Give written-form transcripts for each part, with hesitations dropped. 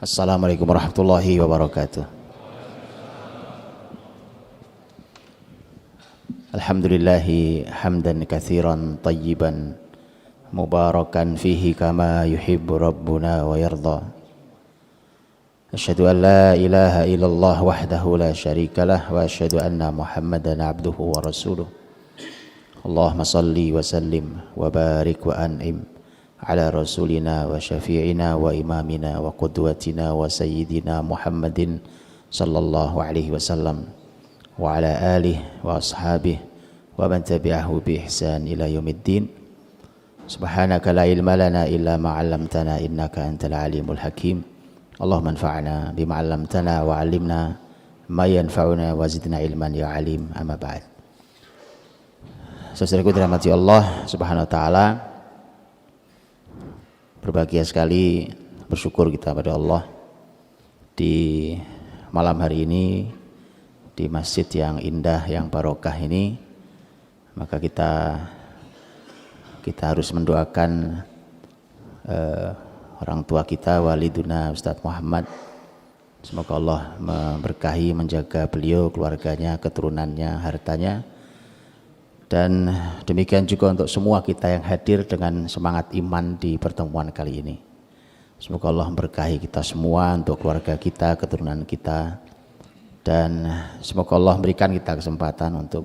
Assalamualaikum warahmatullahi wabarakatuh. Alhamdulillahi hamdan katsiran tayyiban mubarakan fihi kama yuhibbu rabbuna wa yarda. Asyhadu an la ilaha illallah wahdahu la syarikalah wa asyhadu anna Muhammadan abduhu wa rasuluh. Allahumma salli wa sallim wa barik wa an'im ala rasulina wa syafi'ina wa imamina wa qudwatina wa sayyidina Muhammadin sallallahu alaihi wasallam wa ala alihi wa ashabihi wa man tabi'ahu bi ihsan ila yaumiddin. Subhanaka la ilma lana illa ma 'allamtana innaka antal alimul hakim. Allahumma anfa'na bima 'allamtana wa 'allimna ma yanfa'una wa zidna ilman ya alim. Amma ba'd. Saudaraku dirahmati Allah Subhanahu wa taala, berbahagia sekali, bersyukur kita pada Allah di malam hari ini di masjid yang indah, yang barokah ini. Maka kita harus mendoakan orang tua kita, waliduna Ustadz Muhammad. Semoga Allah memberkahi, menjaga beliau, keluarganya, keturunannya, hartanya. Dan demikian juga untuk semua kita yang hadir dengan semangat iman di pertemuan kali ini. Semoga Allah memberkahi kita semua, untuk keluarga kita, keturunan kita. Dan semoga Allah memberikan kita kesempatan untuk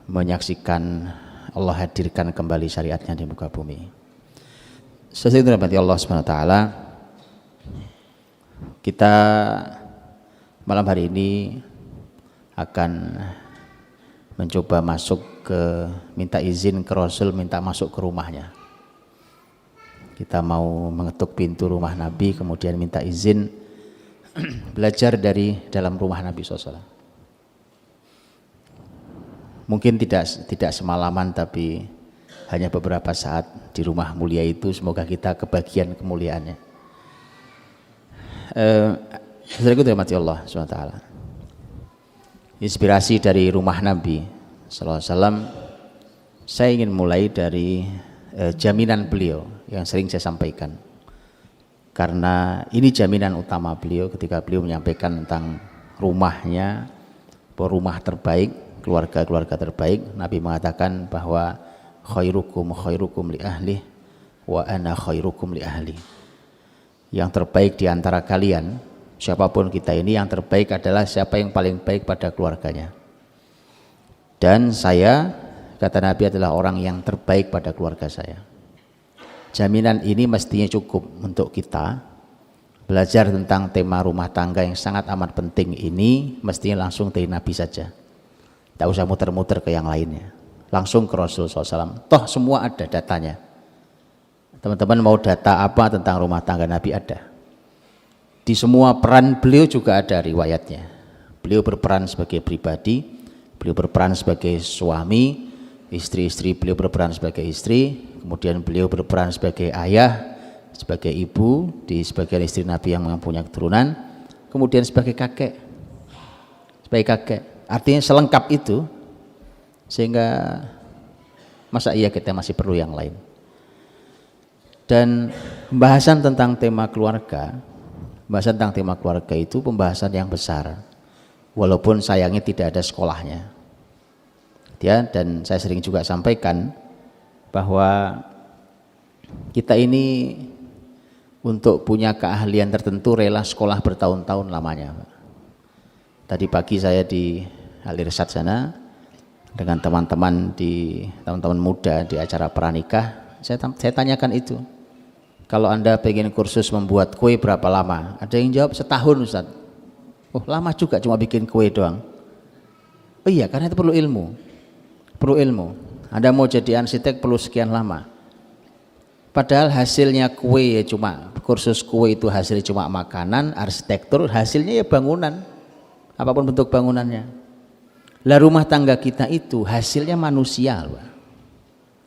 menyaksikan Allah hadirkan kembali syariatnya di muka bumi. Sesuai dengan Allah SWT, kita malam hari ini akan mencoba masuk minta izin ke Rasul, minta masuk ke rumahnya. Kita mau mengetuk pintu rumah Nabi, kemudian minta izin belajar dari dalam rumah Nabi SAW. Mungkin tidak semalaman, tapi hanya beberapa saat di rumah mulia itu. Semoga kita kebagian kemuliaannya. Saudaraku dirahmati Allah SWT, inspirasi dari rumah Nabi sallallahu alaihi wasallam, saya ingin mulai dari jaminan beliau yang sering saya sampaikan, karena ini jaminan utama beliau ketika beliau menyampaikan tentang rumahnya, rumah terbaik, keluarga terbaik. Nabi mengatakan bahwa khairukum li ahli wa ana khairukum li ahli. Yang terbaik di antara kalian, siapapun kita ini, yang terbaik adalah siapa yang paling baik pada keluarganya. Dan saya, kata Nabi, adalah orang yang terbaik pada keluarga saya. Jaminan ini mestinya cukup untuk kita belajar tentang tema rumah tangga yang sangat amat penting ini. Mestinya langsung dari Nabi saja, tak usah muter-muter ke yang lainnya, langsung ke Rasul SAW. Toh semua ada datanya. Teman-teman mau data apa tentang rumah tangga Nabi? Ada. Di semua peran beliau juga ada riwayatnya. Beliau berperan sebagai pribadi, beliau berperan sebagai suami, istri-istri beliau berperan sebagai istri, kemudian beliau berperan sebagai ayah, sebagai ibu, di sebagian istri Nabi yang mempunyai keturunan, kemudian sebagai kakek. Artinya selengkap itu, sehingga masa iya kita masih perlu yang lain. Dan pembahasan tentang tema keluarga itu pembahasan yang besar, walaupun sayangnya tidak ada sekolahnya. Ya, dan saya sering juga sampaikan bahwa kita ini untuk punya keahlian tertentu rela sekolah bertahun-tahun lamanya. Tadi pagi saya di Al-Irsyad sana dengan teman-teman muda di acara pranikah, saya tanyakan itu. Kalau Anda pengen kursus membuat kue berapa lama? Ada yang jawab setahun, Ustaz. Oh, lama juga cuma bikin kue doang. Oh iya, karena itu perlu ilmu. Anda mau jadi arsitek perlu sekian lama. Padahal hasilnya kue ya cuma, kursus kue itu hasilnya cuma makanan, arsitektur hasilnya ya bangunan. Apapun bentuk bangunannya. Lah rumah tangga kita itu hasilnya manusia loh.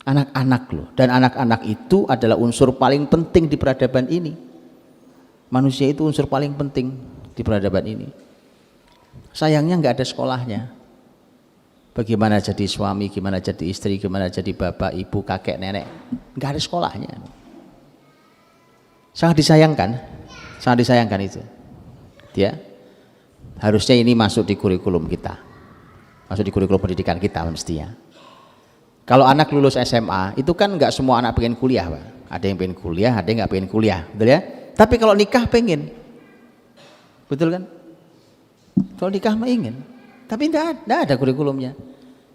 Anak-anak loh. Dan anak-anak itu adalah unsur paling penting di peradaban ini. Manusia itu unsur paling penting di peradaban ini. Sayangnya nggak ada sekolahnya. Bagaimana jadi suami, gimana jadi istri, gimana jadi bapak, ibu, kakek, nenek. Nggak ada sekolahnya. Sangat disayangkan. Sangat disayangkan itu. Ya. Harusnya ini masuk di kurikulum kita. Masuk di kurikulum pendidikan kita mestinya. Kalau anak lulus SMA, itu kan nggak semua anak pengen kuliah, Pak. Ada yang pengen kuliah, ada yang nggak pengen kuliah, betul ya? Tapi kalau nikah pengen. Betul kan? Kalau nikah mah ingin. Tapi tidak ada kurikulumnya.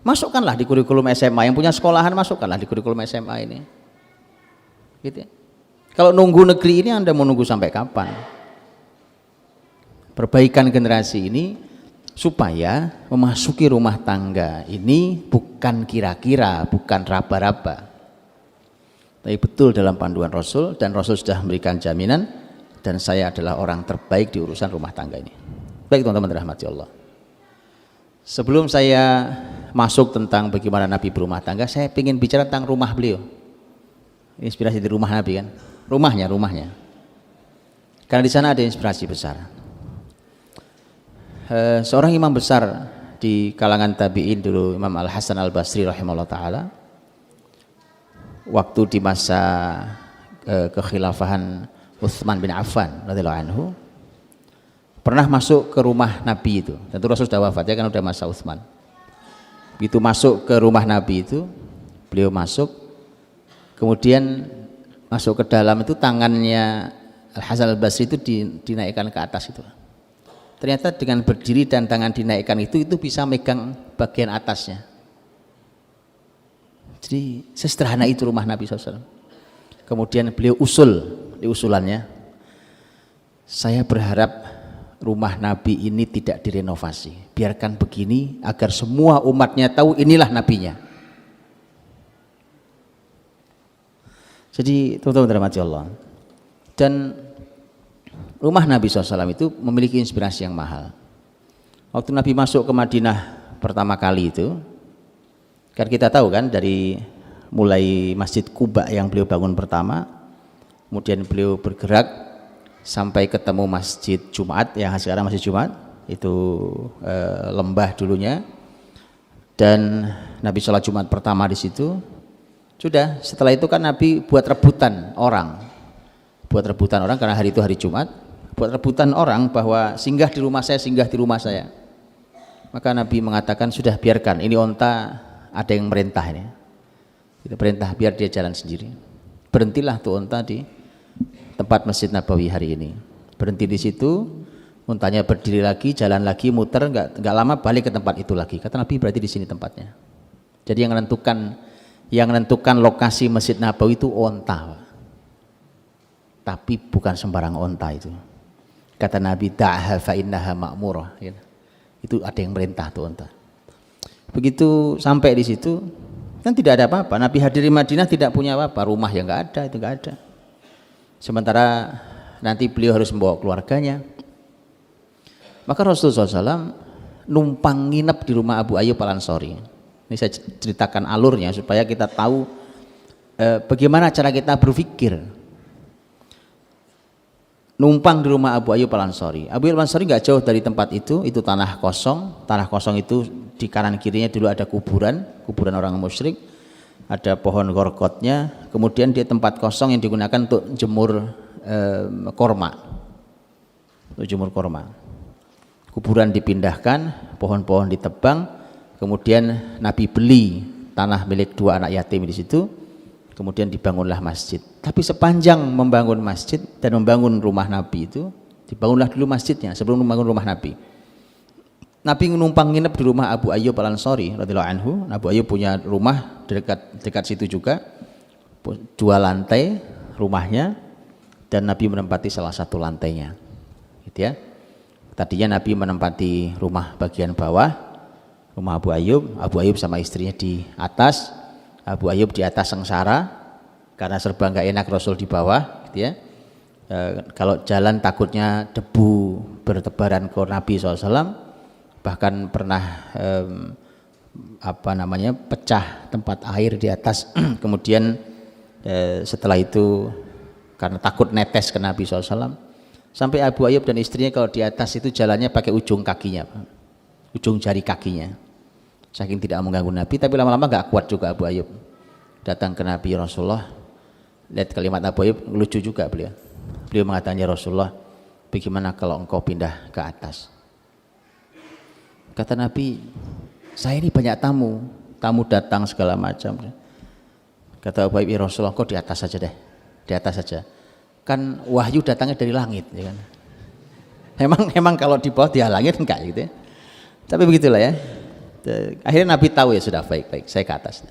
Masukkanlah di kurikulum SMA, yang punya sekolahan masukkanlah di kurikulum SMA ini. Gitu ya. Kalau nunggu negeri ini Anda mau nunggu sampai kapan? Perbaikan generasi ini supaya memasuki rumah tangga ini bukan kira-kira, bukan raba-raba, tapi betul dalam panduan Rasul, dan Rasul sudah memberikan jaminan, dan saya adalah orang terbaik di urusan rumah tangga ini. Baik teman-teman dirahmati Allah. Sebelum saya masuk tentang bagaimana Nabi berumah tangga, saya ingin bicara tentang rumah beliau. Inspirasi di rumah Nabi kan, rumahnya. Karena di sana ada inspirasi besar. Seorang imam besar di kalangan tabi'in dulu, Imam Al-Hasan Al-Basri rahimahullah ta'ala, waktu di masa kekhilafahan Utsman bin Affan radhiyallahu anhu, pernah masuk ke rumah Nabi itu. Tentu Rasul sudah wafat ya, kan udah masa Utsman. Begitu masuk ke rumah Nabi itu, beliau masuk, kemudian masuk ke dalam itu, tangannya Al-Hasan Al-Basri itu dinaikkan ke atas itu. Ternyata dengan berdiri dan tangan dinaikkan itu bisa megang bagian atasnya. Jadi sesederhana itu rumah Nabi SAW. Kemudian beliau di usulannya, saya berharap rumah Nabi ini tidak direnovasi, biarkan begini agar semua umatnya tahu inilah nabinya. Jadi teman-teman dirahmati Allah, dan rumah Nabi SAW itu memiliki inspirasi yang mahal. Waktu Nabi masuk ke Madinah pertama kali itu, kan kita tahu kan, dari mulai Masjid Quba yang beliau bangun pertama, kemudian beliau bergerak sampai ketemu Masjid Jumat yang sekarang Masjid Jumat, itu lembah dulunya, dan Nabi sholat Jumat pertama di situ. Sudah, setelah itu kan Nabi buat rebutan orang karena hari itu hari Jumat, buat rebutan orang bahwa singgah di rumah saya. Maka Nabi mengatakan, sudah biarkan, ini onta ada yang merintah ini, kita perintah biar dia jalan sendiri. Berhentilah tuh onta di tempat Masjid Nabawi hari ini, berhenti di situ, untanya berdiri lagi, jalan lagi, muter, nggak lama balik ke tempat itu lagi. Kata Nabi, berarti di sini tempatnya. Jadi yang menentukan lokasi Masjid Nabawi itu onta, tapi bukan sembarang onta itu. Kata Nabi, da'ha fa innaha ma'murah. Itu ada yang merintah tuh onta. Begitu sampai di situ, kan tidak ada apa-apa. Nabi hadir di Madinah tidak punya apa-apa, rumah yang nggak ada, itu nggak ada. Sementara nanti beliau harus membawa keluarganya. Maka Rasulullah SAW numpang nginep di rumah Abu Ayyub Al-Ansari. Ini saya ceritakan alurnya supaya kita tahu bagaimana cara kita berpikir. Numpang di rumah Abu Ayyub Al-Ansari. Abu Ayyub Al-Ansari nggak jauh dari tempat itu tanah kosong. Tanah kosong itu di kanan kirinya dulu ada kuburan orang musyrik, ada pohon gorkotnya. Kemudian di tempat kosong yang digunakan untuk jemur korma. Kuburan dipindahkan, pohon-pohon ditebang. Kemudian Nabi beli tanah milik dua anak yatim di situ, kemudian dibangunlah masjid. Tapi sepanjang membangun masjid dan membangun rumah Nabi itu, dibangunlah dulu masjidnya sebelum membangun rumah Nabi. Nabi numpang nginep di rumah Abu Ayyub Al-Ansari radhiyallahu anhu. Abu Ayyub punya rumah dekat situ juga, 2 lantai rumahnya, dan Nabi menempati salah satu lantainya. Gitu ya. Tadinya Nabi menempati rumah bagian bawah, rumah Abu Ayyub sama istrinya di atas, Abu Ayyub di atas sengsara karena serba nggak enak Rasul di bawah, gitu ya. Kalau jalan takutnya debu bertebaran ke Nabi SAW, bahkan pernah pecah tempat air di atas. Kemudian setelah itu karena takut netes ke Nabi SAW, sampai Abu Ayyub dan istrinya kalau di atas itu jalannya pakai ujung kakinya, ujung jari kakinya. Saking tidak mengganggu Nabi, tapi lama-lama gak kuat juga Abu Ayyub. Datang ke Nabi Rasulullah, lihat kalimat Abu Ayyub lucu juga beliau. Beliau mengatakan, ya Rasulullah, bagaimana kalau engkau pindah ke atas? Kata Nabi, saya ini banyak tamu datang segala macam. Kata Ubay bin Rasulullah, kau di atas saja deh, di atas saja. Kan wahyu datangnya dari langit, ya kan? Emang kalau di bawah dia langit enggak gitu ya. Tapi begitulah ya. Akhirnya Nabi tahu ya sudah baik, saya ke atas.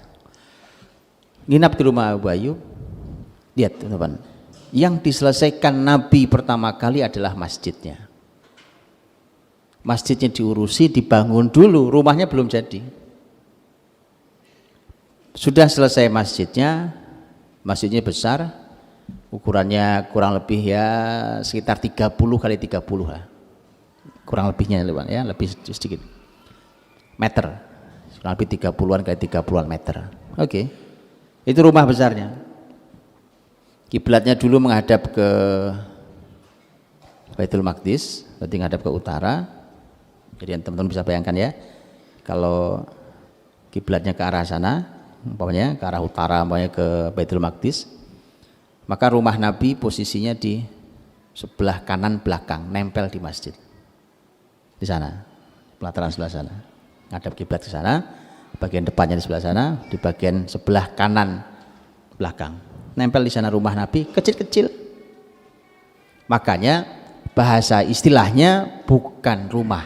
Nginap di rumah Abu Ayyub. Lihat teman-teman, yang diselesaikan Nabi pertama kali adalah masjidnya. Masjidnya diurusi, dibangun dulu, rumahnya belum jadi. Sudah selesai masjidnya besar, ukurannya kurang lebih ya sekitar 30 kali 30 lah. Kurang lebihnya ya, lebih sedikit. Meter. Kurang lebih 30-an kali 30-an meter. Oke. Itu rumah besarnya. Kiblatnya dulu menghadap ke Baitul Maqdis, berarti menghadap ke utara. Jadi teman-teman bisa bayangkan ya, kalau kiblatnya ke arah sana, umpamanya ke arah utara, umpamanya ke Baitul Maqdis, maka rumah Nabi posisinya di sebelah kanan belakang, nempel di masjid. Di sana, pelataran sebelah sana. Ngadap kiblat ke sana, bagian depannya di sebelah sana, di bagian sebelah kanan belakang. Nempel di sana rumah Nabi, kecil-kecil. Makanya bahasa istilahnya bukan rumah.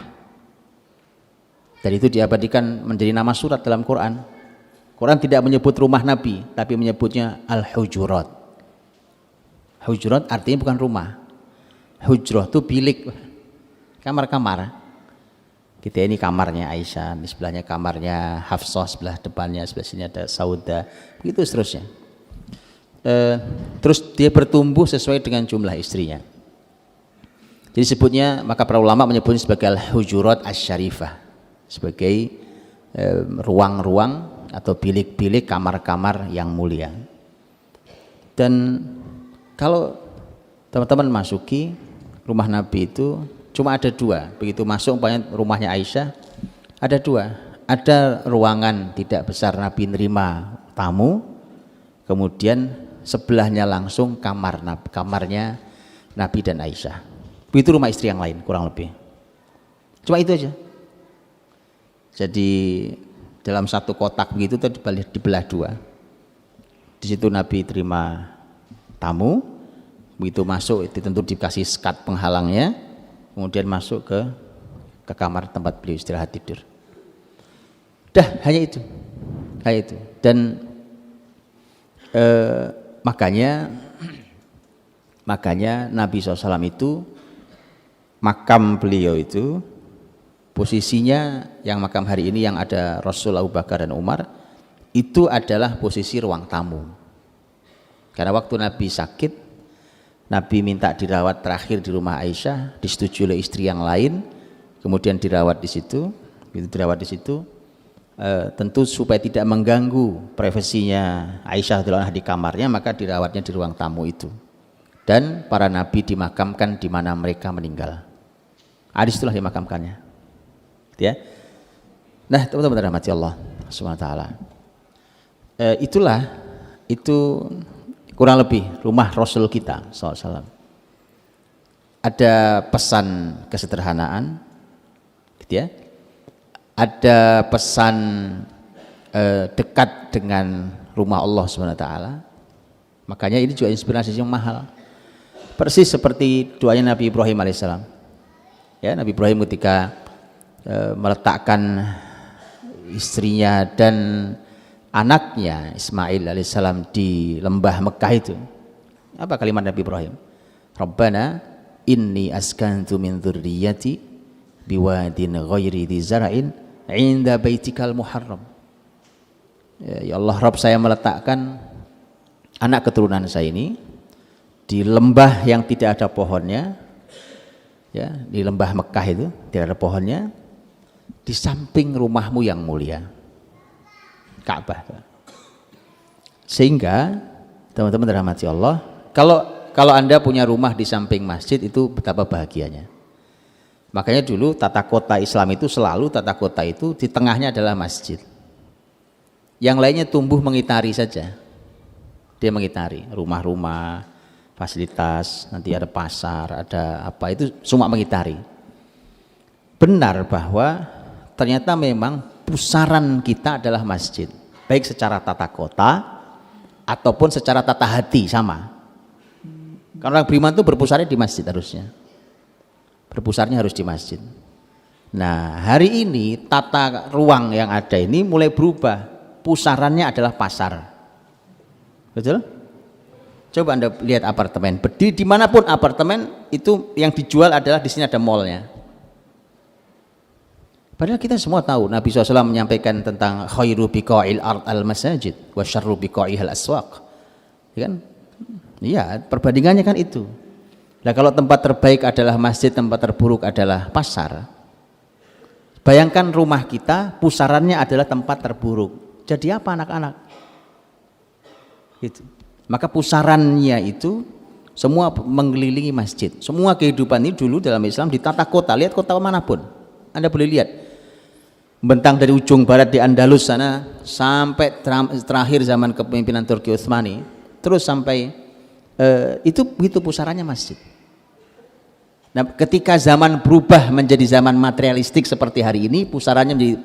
Dan itu diabadikan menjadi nama surat dalam Quran. Quran tidak menyebut rumah Nabi, tapi menyebutnya Al-Hujurat. Hujurat artinya bukan rumah. Hujrah itu bilik, kamar-kamar. Kita ini kamarnya Aisyah, di sebelahnya kamarnya Hafsah, sebelah depannya, sebelah sini ada Sauda, begitu seterusnya. Terus dia bertumbuh sesuai dengan jumlah istrinya. Jadi sebutnya, maka para ulama menyebutnya sebagai Al-Hujurat Asy-Syarifah, sebagai ruang-ruang atau bilik-bilik, kamar-kamar yang mulia. Dan kalau teman-teman masuki rumah Nabi itu cuma ada dua. Begitu masuk rumahnya Aisyah, ada dua. Ada ruangan tidak besar Nabi nerima tamu, kemudian sebelahnya langsung kamarnya Nabi dan Aisyah. Begitu rumah istri yang lain kurang lebih. Cuma itu aja. Jadi dalam satu kotak begitu dibelah dua. Di situ Nabi terima tamu, begitu masuk itu tentu dikasih sekat penghalangnya, kemudian masuk ke kamar tempat beliau istirahat tidur. Dah, hanya itu. Dan makanya Nabi SAW itu, makam beliau itu posisinya yang makam hari ini yang ada Rasul, Abu Bakar dan Umar, itu adalah posisi ruang tamu. Karena waktu Nabi sakit, Nabi minta dirawat terakhir di rumah Aisyah, disetujui oleh istri yang lain, kemudian dirawat di situ. Tentu supaya tidak mengganggu privasinya Aisyah di kamarnya, maka dirawatnya di ruang tamu itu. Dan para nabi dimakamkan di mana mereka meninggal. Disitulah dimakamkannya. Ya. Nah, teman-teman rahmati Allah Subhanahu wa taala. Itu kurang lebih rumah Rasul kita SAW. Ada pesan kesederhanaan, gitu ya. Ada pesan dekat dengan rumah Allah Subhanahu wa taala. Makanya ini juga inspirasi yang mahal. Persis seperti doanya Nabi Ibrahim alaihissalam. Ya, Nabi Ibrahim ketika meletakkan istrinya dan anaknya Ismail alaihissalam di lembah Mekah itu. Apa kalimat Nabi Ibrahim? Rabbana inni askantu min dzurriyyati biwadin ghairi dzi zar'in 'inda baitikal muharram. Ya Allah, Rabb, saya meletakkan anak keturunan saya ini di lembah yang tidak ada pohonnya, ya, di lembah Mekah itu tidak ada pohonnya, di samping rumahmu yang mulia, Ka'bah. Sehingga teman-teman dirahmati Allah, kalau Anda punya rumah di samping masjid itu betapa bahagianya. Makanya dulu tata kota Islam itu selalu tata kota itu di tengahnya adalah masjid. Yang lainnya tumbuh mengitari saja. Dia mengitari rumah-rumah, fasilitas, nanti ada pasar, ada apa, itu semua mengitari. Benar bahwa ternyata memang pusaran kita adalah masjid, baik secara tata kota ataupun secara tata hati sama. Karena orang beriman itu berpusarnya di masjid harusnya. Berpusarnya harus di masjid. Nah, hari ini tata ruang yang ada ini mulai berubah. Pusarannya adalah pasar. Betul? Coba Anda lihat apartemen. Dimanapun apartemen itu yang dijual adalah di sini ada mallnya. Padahal kita semua tahu Nabi SAW menyampaikan tentang khairu biqa'il ard al-masajid wa syarru biqa'ihal aswaq. Ya kan? Iya, perbandingannya kan itu. Nah, kalau tempat terbaik adalah masjid, tempat terburuk adalah pasar. Bayangkan rumah kita pusarannya adalah tempat terburuk. Jadi apa anak-anak? Gitu. Maka pusarannya itu semua mengelilingi masjid. Semua kehidupan ini dulu dalam Islam ditata kota. Lihat kota manapun, Anda boleh lihat. Bentang dari ujung barat di Andalus sana sampai terakhir zaman kepemimpinan Turki Utsmani, terus sampai itu begitu pusarannya masjid. Nah, ketika zaman berubah menjadi zaman materialistik seperti hari ini, pusarannya menjadi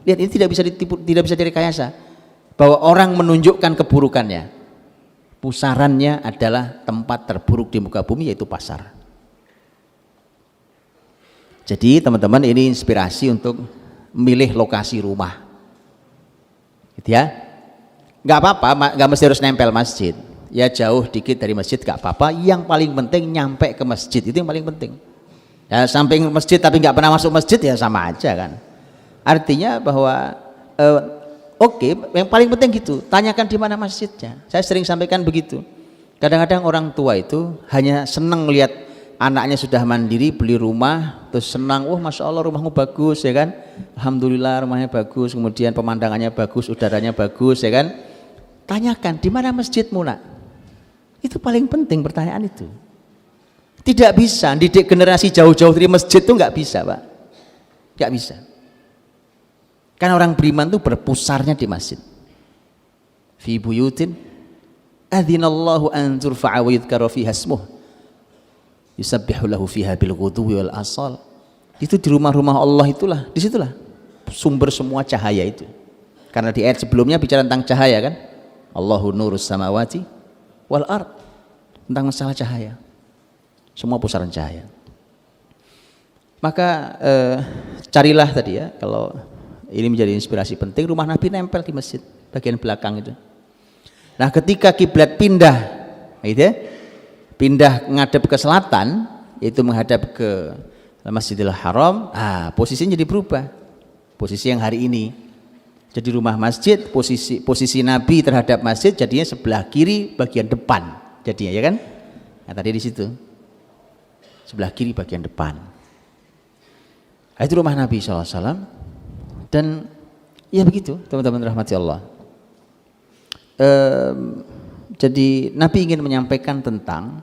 lihat ini tidak bisa ditipu, tidak bisa direkayasa bahwa orang menunjukkan keburukannya. Pusarannya adalah tempat terburuk di muka bumi, yaitu pasar. Jadi teman-teman, ini inspirasi untuk milih lokasi rumah, gitu ya. Nggak apa-apa, nggak mesti harus nempel masjid. Ya jauh dikit dari masjid nggak apa-apa. Yang paling penting nyampe ke masjid, itu yang paling penting. Ya, samping masjid tapi nggak pernah masuk masjid ya sama aja kan. Artinya bahwa oke, yang paling penting gitu. Tanyakan di mana masjidnya. Saya sering sampaikan begitu. Kadang-kadang orang tua itu hanya senang lihat anaknya sudah mandiri, beli rumah, terus senang, oh masya Allah rumahmu bagus ya kan, alhamdulillah rumahnya bagus, kemudian pemandangannya bagus, udaranya bagus ya kan. Tanyakan di mana masjidmu nak? Itu paling penting pertanyaan itu. Tidak bisa didik generasi jauh-jauh dari masjid itu nggak bisa pak, nggak bisa. Kan orang beriman itu berpusarnya di masjid. Fi buyutin adzinallahu an turfa'a wa yudhkara fiha ismuh yusabbihu lahu fiha bil ghudwi wal asal. Itu di rumah-rumah Allah itulah, disitulah sumber semua cahaya itu. Karena di ayat sebelumnya bicara tentang cahaya kan, Allahu nurus samawati wal ard, tentang masalah cahaya, semua pusaran cahaya. Maka carilah tadi ya, kalau ini menjadi inspirasi penting, rumah Nabi nempel di masjid bagian belakang itu. Nah ketika kiblat pindah, gitu ya, pindah ngadep ke selatan, yaitu menghadap ke Masjidil Haram, posisinya jadi berubah. Posisi yang hari ini jadi rumah masjid, posisi Nabi terhadap masjid jadinya sebelah kiri bagian depan, jadinya ya kan? Nah, tadi di situ sebelah kiri bagian depan. Nah, itu rumah Nabi SAW. Dan ya begitu teman-teman rahmati Allah. Jadi Nabi ingin menyampaikan tentang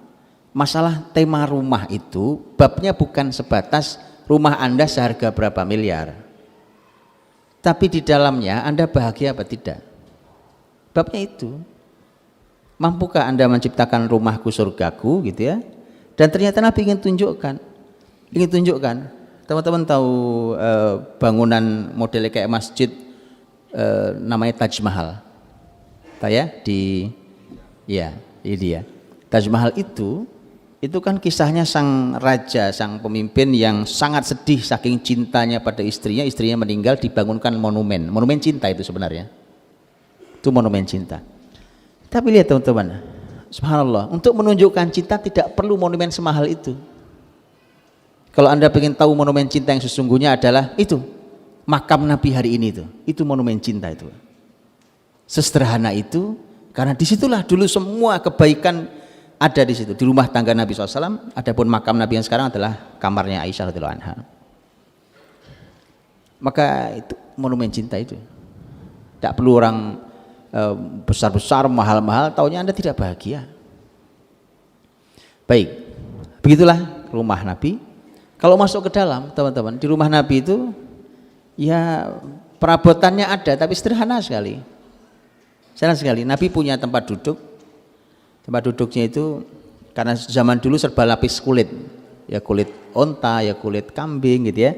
masalah tema rumah itu, babnya bukan sebatas rumah Anda seharga berapa miliar, tapi di dalamnya Anda bahagia apa tidak. Babnya itu, mampukah Anda menciptakan rumahku surgaku gitu ya. Dan ternyata Nabi ingin tunjukkan, teman-teman tahu bangunan modelnya kayak masjid namanya Taj Mahal, tahu ya, ini dia Taj Mahal. Itu kan kisahnya sang raja, sang pemimpin yang sangat sedih saking cintanya pada istrinya meninggal, dibangunkan monumen cinta itu sebenarnya. Itu monumen cinta. Tapi lihat teman-teman, subhanallah, untuk menunjukkan cinta tidak perlu monumen semahal itu. Kalau Anda ingin tahu monumen cinta yang sesungguhnya adalah itu, makam Nabi hari ini itu monumen cinta itu. Sesederhana itu, karena disitulah dulu semua kebaikan ada di situ, di rumah tangga Nabi SAW. Adapun makam Nabi yang sekarang adalah kamarnya Aisyah radhiyallahu anha. Maka itu monumen cinta itu. Tidak perlu orang besar-besar, mahal-mahal, taunya Anda tidak bahagia. Baik, begitulah rumah Nabi. Kalau masuk ke dalam, teman-teman, di rumah Nabi itu ya perabotannya ada, tapi sederhana sekali. Sederhana sekali. Nabi punya tempat duduk. Tempat duduknya itu Karena zaman dulu serba lapis kulit, ya kulit onta, ya kulit kambing gitu ya.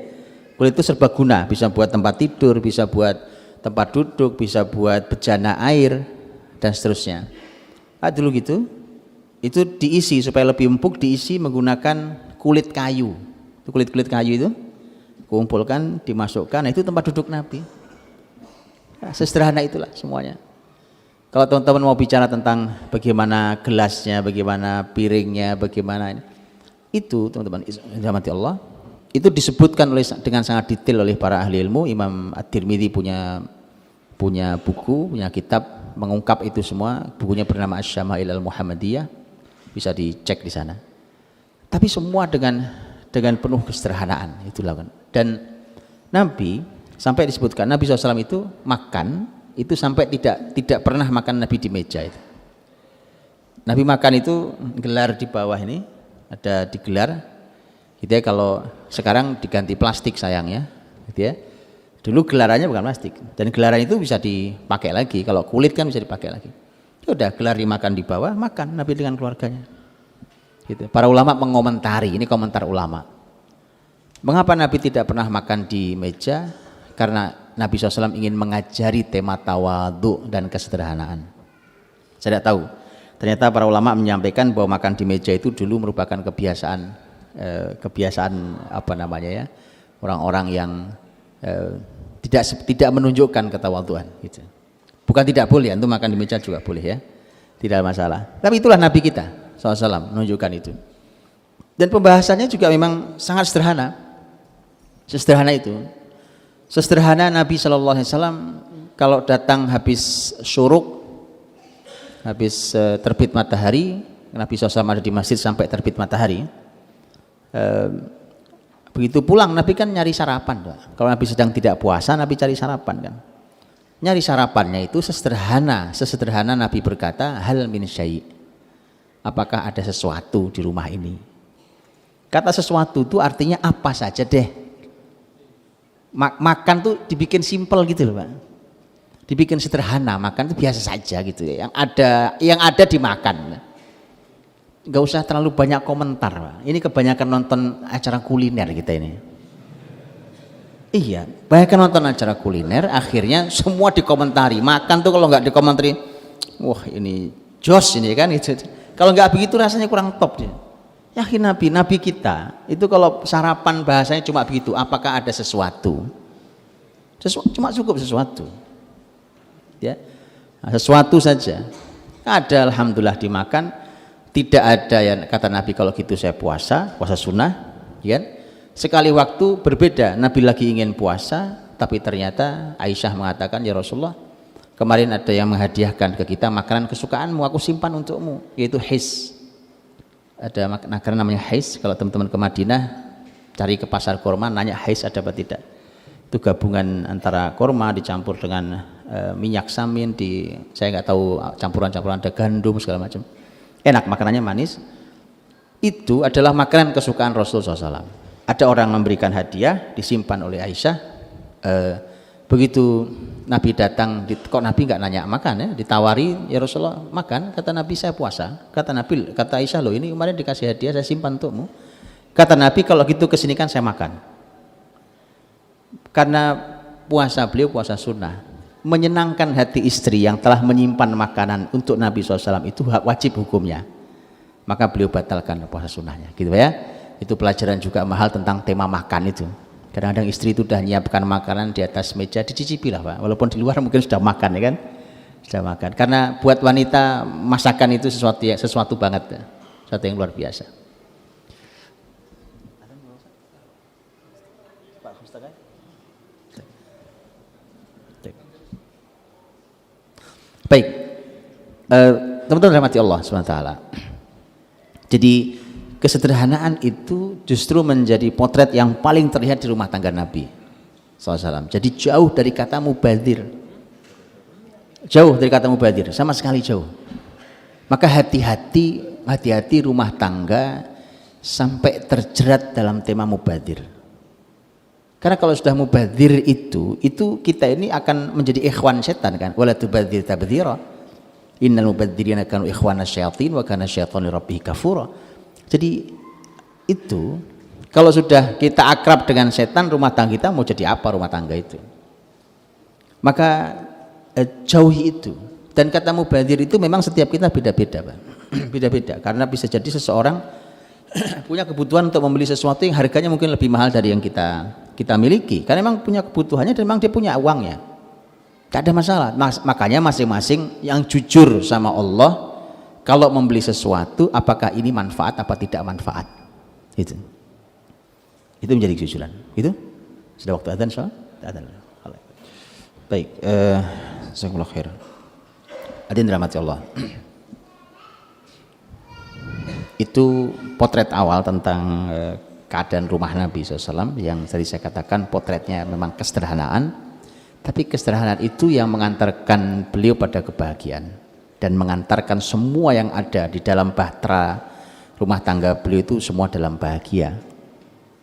Kulit itu serba guna, bisa buat tempat tidur, bisa buat tempat duduk, bisa buat bejana air dan seterusnya. Dulu gitu, itu diisi supaya lebih empuk, diisi menggunakan kulit kayu. Itu kulit-kulit kayu itu kumpulkan, dimasukkan, nah itu tempat duduk Nabi. Nah, sesederhana itulah semuanya. Kalau teman-teman mau bicara tentang bagaimana gelasnya, bagaimana piringnya, bagaimana ini, itu teman-teman rahmati Allah, itu disebutkan dengan sangat detail oleh para ahli ilmu. Imam At-Tirmidzi punya buku, punya kitab mengungkap itu semua. Bukunya bernama Asy-Syama'il Al-Muhammadiyah, bisa dicek di sana. Tapi semua dengan penuh kesederhanaan itu lakukan. Dan Nabi sampai disebutkan Nabi SAW itu makan itu sampai tidak pernah makan Nabi di meja itu. Nabi makan itu gelar di bawah ini ada digelar gitu ya. Kalau sekarang diganti plastik sayangnya gitu ya. Dulu gelarannya bukan plastik dan gelaran itu bisa dipakai lagi. Kalau kulit kan bisa dipakai lagi. Ya udah, gelar dimakan di bawah, makan Nabi dengan keluarganya gitu. Para ulama mengomentari, ini komentar ulama, mengapa Nabi tidak pernah makan di meja? Karena Nabi SAW ingin mengajari tema tawadhu dan kesederhanaan. Saya tidak tahu, ternyata para ulama menyampaikan bahwa makan di meja itu dulu merupakan kebiasaan apa namanya ya, orang-orang yang tidak menunjukkan ketawadhuan gitu. Bukan tidak boleh, untuk makan di meja juga boleh ya, tidak masalah. Tapi itulah Nabi kita SAW menunjukkan itu. Dan pembahasannya juga memang sangat sederhana. Sesederhana itu. Sesederhana Nabi SAW kalau datang habis syuruk, habis terbit matahari, Nabi SAW ada di masjid sampai terbit matahari. Begitu pulang Nabi kan nyari sarapan. Kalau Nabi sedang tidak puasa, Nabi cari sarapan kan. Nyari sarapannya itu sesederhana Nabi berkata, hal min syai', apakah ada sesuatu di rumah ini? Kata sesuatu itu artinya apa saja deh. Makan tuh dibikin simpel gitu loh Pak, dibikin sederhana. Makan itu biasa saja gitu ya, yang ada dimakan, nggak usah terlalu banyak komentar Pak. Ini kebanyakan nonton acara kuliner kita ini. Iya, banyak nonton acara kuliner, akhirnya semua dikomentari. Makan tuh kalau nggak dikomentari, wah ini jos ini kan gitu. Kalau nggak begitu rasanya kurang top dia. Yakin Nabi kita itu kalau sarapan bahasanya cuma begitu, apakah ada sesuatu? Cuma cukup sesuatu. Ya. Nah, sesuatu saja. Ada alhamdulillah dimakan, tidak ada yang kata Nabi kalau gitu saya puasa sunnah, ya. Sekali waktu berbeda, Nabi lagi ingin puasa, tapi ternyata Aisyah mengatakan, ya Rasulullah, kemarin ada yang menghadiahkan ke kita makanan kesukaanmu, aku simpan untukmu, yaitu his. Ada makanan namanya hais. Kalau teman-teman ke Madinah cari ke pasar kurma, nanya hais ada apa tidak. Itu gabungan antara kurma dicampur dengan minyak samin, saya nggak tahu campuran-campuran, ada gandum segala macam. Enak, makanannya manis. Itu adalah makanan kesukaan Rasulullah SAW. Ada orang memberikan hadiah, disimpan oleh Aisyah. Begitu Nabi datang, kok Nabi nggak nanya makan ya, ditawari, ya Rasulullah makan, kata Nabi saya puasa. Kata Aisyah, loh ini kemarin dikasih hadiah saya simpan untukmu. Kata Nabi kalau gitu kesini kan saya makan. Karena beliau puasa sunnah, menyenangkan hati istri yang telah menyimpan makanan untuk Nabi SAW itu wajib hukumnya, maka beliau batalkan puasa sunnahnya gitu ya. Itu pelajaran juga mahal tentang tema makan itu. Kadang-kadang istri itu sudah menyiapkan makanan di atas meja, dicicipi lah Pak, walaupun di luar mungkin sudah makan ya kan, sudah makan. Karena buat wanita masakan itu sesuatu banget, sesuatu yang luar biasa. Baik, teman-teman rahmati Allah SWT. Jadi kesederhanaan itu justru menjadi potret yang paling terlihat di rumah tangga Nabi SAW. Jadi jauh dari kata mubadir, sama sekali jauh. Maka hati-hati rumah tangga sampai terjerat dalam tema mubadir. Karena kalau sudah mubadir itu kita ini akan menjadi ikhwan setan kan. Wala tubadir tabdzira. Innal mubadzirina kanu ikhwana syayatin wa kana syaitanu lirabbih kafura. Jadi itu kalau sudah kita akrab dengan setan, rumah tangga kita mau jadi apa rumah tangga itu? Maka jauhi itu. Dan kata mubadzir itu memang setiap kita beda-beda, Pak. Beda-beda karena bisa jadi seseorang punya kebutuhan untuk membeli sesuatu yang harganya mungkin lebih mahal dari yang kita miliki. Karena memang punya kebutuhannya dan memang dia punya uangnya. Tidak ada masalah. Makanya masing-masing yang jujur sama Allah kalau membeli sesuatu apakah ini manfaat apa tidak manfaat. Itu menjadi kejujuran. Itu sudah waktu adzan, soal adzan. Baik, jazakumullah khair. Hadirin dirahmati Allah. Itu potret awal tentang keadaan rumah Nabi SAW yang tadi saya katakan potretnya memang kesederhanaan, tapi kesederhanaan itu yang mengantarkan beliau pada kebahagiaan dan mengantarkan semua yang ada di dalam bahtera rumah tangga beliau itu semua dalam bahagia.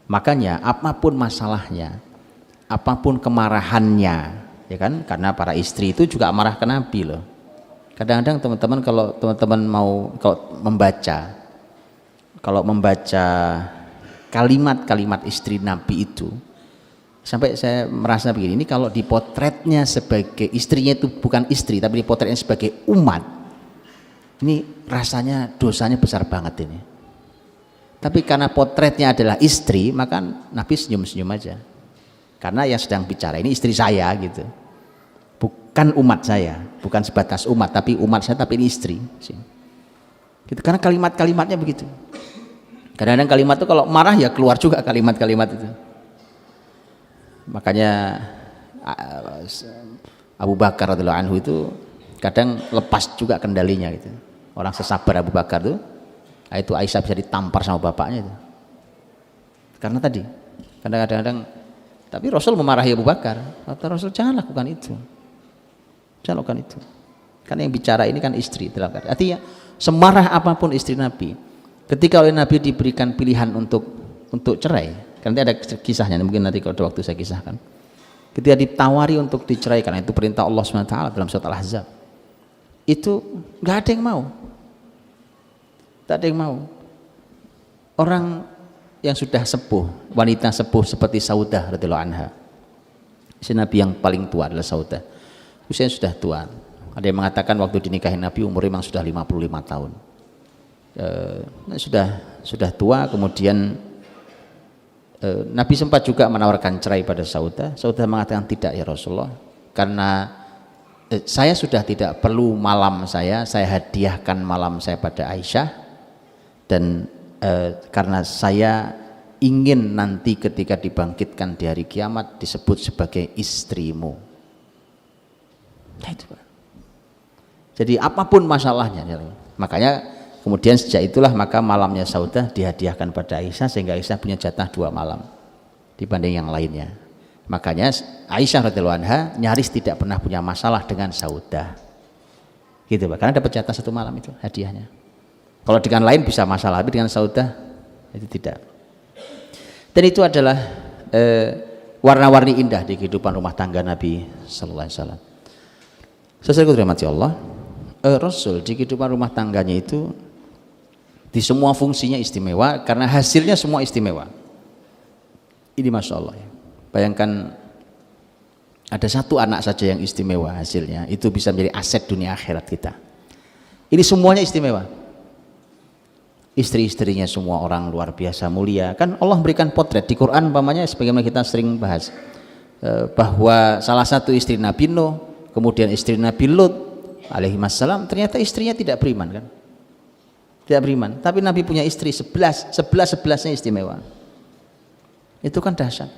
Makanya apapun masalahnya, apapun kemarahannya, ya kan, karena para istri itu juga marah ke Nabi loh. Kadang-kadang teman-teman kalau teman-teman membaca kalimat-kalimat istri Nabi itu, sampai saya merasa begini, ini kalau dipotretnya sebagai istrinya itu bukan istri tapi dipotretnya sebagai umat, ini rasanya dosanya besar banget ini. Tapi karena potretnya adalah istri, maka Nabi senyum-senyum aja, karena yang sedang bicara ini istri saya gitu, bukan umat saya, bukan sebatas umat tapi umat saya, tapi ini istri gitu. Karena kalimat-kalimatnya begitu. Kadang-kadang kalimat itu kalau marah ya keluar juga kalimat-kalimat itu. Makanya Abu Bakar radhiyallahu anhu itu kadang lepas juga kendalinya gitu. Orang sesabar Abu Bakar itu Aisyah bisa ditampar sama bapaknya itu. Karena tadi kadang-kadang, tapi Rasul memarahi Abu Bakar. Kata Rasul, jangan lakukan itu. Jangan lakukan itu. Karena yang bicara ini kan istri dalam keadaan. Artinya semarah apapun istri Nabi, ketika oleh Nabi diberikan pilihan untuk cerai, nanti ada kisahnya, mungkin nanti kalau ada waktu saya kisahkan. Ketika ditawari untuk dicerai, karena itu perintah Allah SWT dalam surat Al-Ahzab, itu nggak ada yang mau, tak ada yang mau. Orang yang sudah sepuh, wanita sepuh seperti Saudah radhiyallahu anha, istri Nabi yang paling tua adalah Saudah, usianya sudah tua. Ada yang mengatakan waktu dinikahi Nabi umurnya memang sudah 55 tahun. Sudah tua. Kemudian Nabi sempat juga menawarkan cerai pada Saudah. Saudah mengatakan tidak ya Rasulullah, karena saya sudah tidak perlu malam saya hadiahkan malam saya pada Aisyah, dan karena saya ingin nanti ketika dibangkitkan di hari kiamat disebut sebagai istrimu. Nah itu Pak. Jadi apapun masalahnya, makanya kemudian sejak itulah maka malamnya Saudah dihadiahkan pada Aisyah, sehingga Aisyah punya jatah 2 malam dibanding yang lainnya. Makanya Aisyah radhiyallahu anha nyaris tidak pernah punya masalah dengan Saudah, gitu Pak, karena dapat jatah 1 malam itu hadiahnya. Kalau dengan lain bisa masalah, tapi dengan Saudah itu tidak. Dan itu adalah warna-warni indah di kehidupan rumah tangga Nabi sallallahu alaihi wasallam. Saudaraku dirahmati Allah, Rasul di kehidupan rumah tangganya itu di semua fungsinya istimewa, karena hasilnya semua istimewa. Ini Masya Allah ya. Bayangkan ada 1 anak saja yang istimewa, hasilnya itu bisa menjadi aset dunia akhirat kita. Ini semuanya istimewa. Istri-istrinya semua orang luar biasa mulia. Kan Allah memberikan potret di Quran umpamanya, sebagaimana kita sering bahas, bahwa salah satu istri Nabi Nuh, kemudian istri Nabi Lut alaihi wassalam, ternyata istrinya tidak beriman kan, tidak beriman, tapi Nabi punya istri 11-11-nya istimewa. Itu kan dahsyat.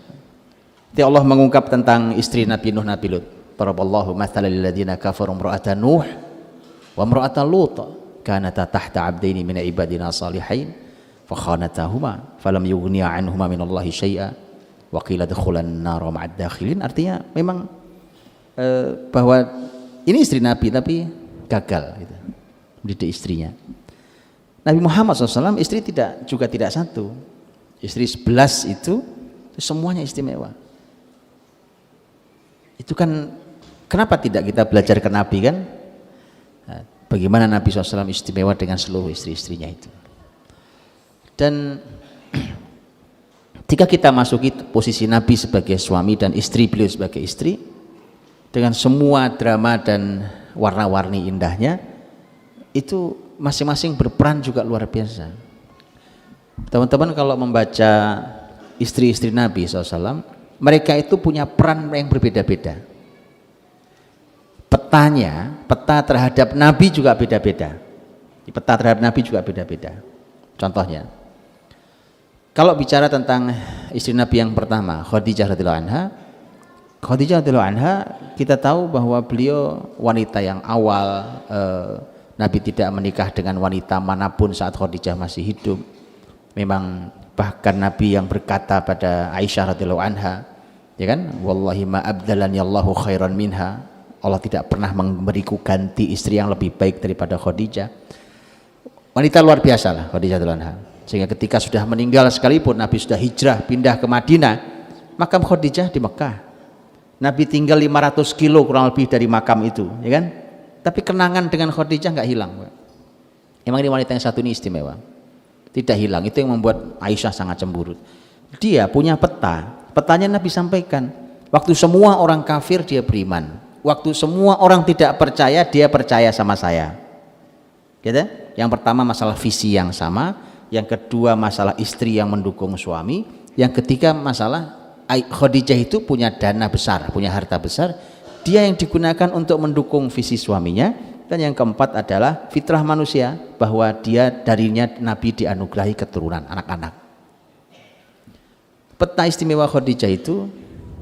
Jadi Allah mengungkap tentang istri Nabi Nuh, Nabi Lut, daraballahu mathalan lil ladzina kafaru imra'ata Nuh wa imra'ata Lut kanata tahta 'abdaini min ibadina salihin fa khanatahuma falam yughniya 'anhuma minallahi syai'a wa qila dukhulan nar ma'ad dakhilin. Artinya memang bahwa ini istri Nabi tapi gagal gitu, mendidik istrinya. Nabi Muhammad SAW istri juga tidak 1, istri 11 itu semuanya istimewa. Itu kan kenapa tidak kita belajar ke Nabi kan? Nah, bagaimana Nabi SAW istimewa dengan seluruh istri-istrinya itu. Dan ketika kita masuki posisi Nabi sebagai suami dan istri beliau sebagai istri, dengan semua drama dan warna-warni indahnya, itu masing-masing berperan juga luar biasa. Teman-teman kalau membaca istri-istri Nabi SAW, mereka itu punya peran yang berbeda-beda. Peta terhadap Nabi juga beda-beda. Peta terhadap Nabi juga beda-beda. Contohnya, kalau bicara tentang istri Nabi yang pertama, Khadijah radhiyallahu anha, kita tahu bahwa beliau wanita yang awal, Nabi tidak menikah dengan wanita manapun saat Khadijah masih hidup. Memang bahkan Nabi yang berkata pada Aisyah radhiyallahu anha, ya kan, wallahi ma abdalani Allahu khairan minha, Allah tidak pernah memberiku ganti istri yang lebih baik daripada Khadijah. Wanita luar biasa lah Khadijah radhiyallahu anha. Sehingga ketika sudah meninggal sekalipun, Nabi sudah hijrah pindah ke Madinah, makam Khadijah di Mekah. Nabi tinggal 500 kilo kurang lebih dari makam itu, ya kan? Tapi kenangan dengan Khadijah nggak hilang. Emang ini wanita yang satu ini istimewa, tidak hilang. Itu yang membuat Aisyah sangat cemburut. Dia punya petanya Nabi sampaikan. Waktu semua orang kafir dia beriman, waktu semua orang tidak percaya dia percaya sama saya. Gitu? Yang pertama masalah visi yang sama, yang kedua masalah istri yang mendukung suami, yang ketiga masalah Khadijah itu punya dana besar, punya harta besar, dia yang digunakan untuk mendukung visi suaminya, dan yang keempat adalah fitrah manusia, bahwa dia darinya Nabi dianugerahi keturunan anak-anak. Peta istimewa Khadijah itu,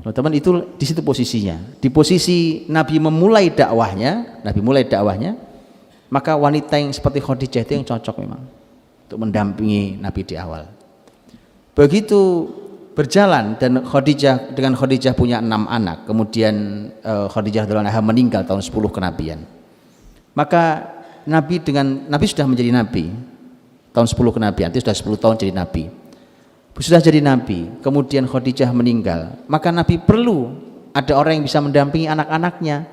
teman-teman, itu di situ posisinya. Di posisi Nabi mulai dakwahnya, maka wanita yang seperti Khadijah itu yang cocok memang untuk mendampingi Nabi di awal. Begitu berjalan dan Khadijah punya 6 anak, kemudian Khadijah radhiyallahu anha meninggal tahun 10 kenabian. Maka Nabi sudah menjadi nabi tahun 10 kenabian, itu sudah 10 tahun jadi nabi. Sudah jadi nabi, kemudian Khadijah meninggal, maka Nabi perlu ada orang yang bisa mendampingi anak-anaknya.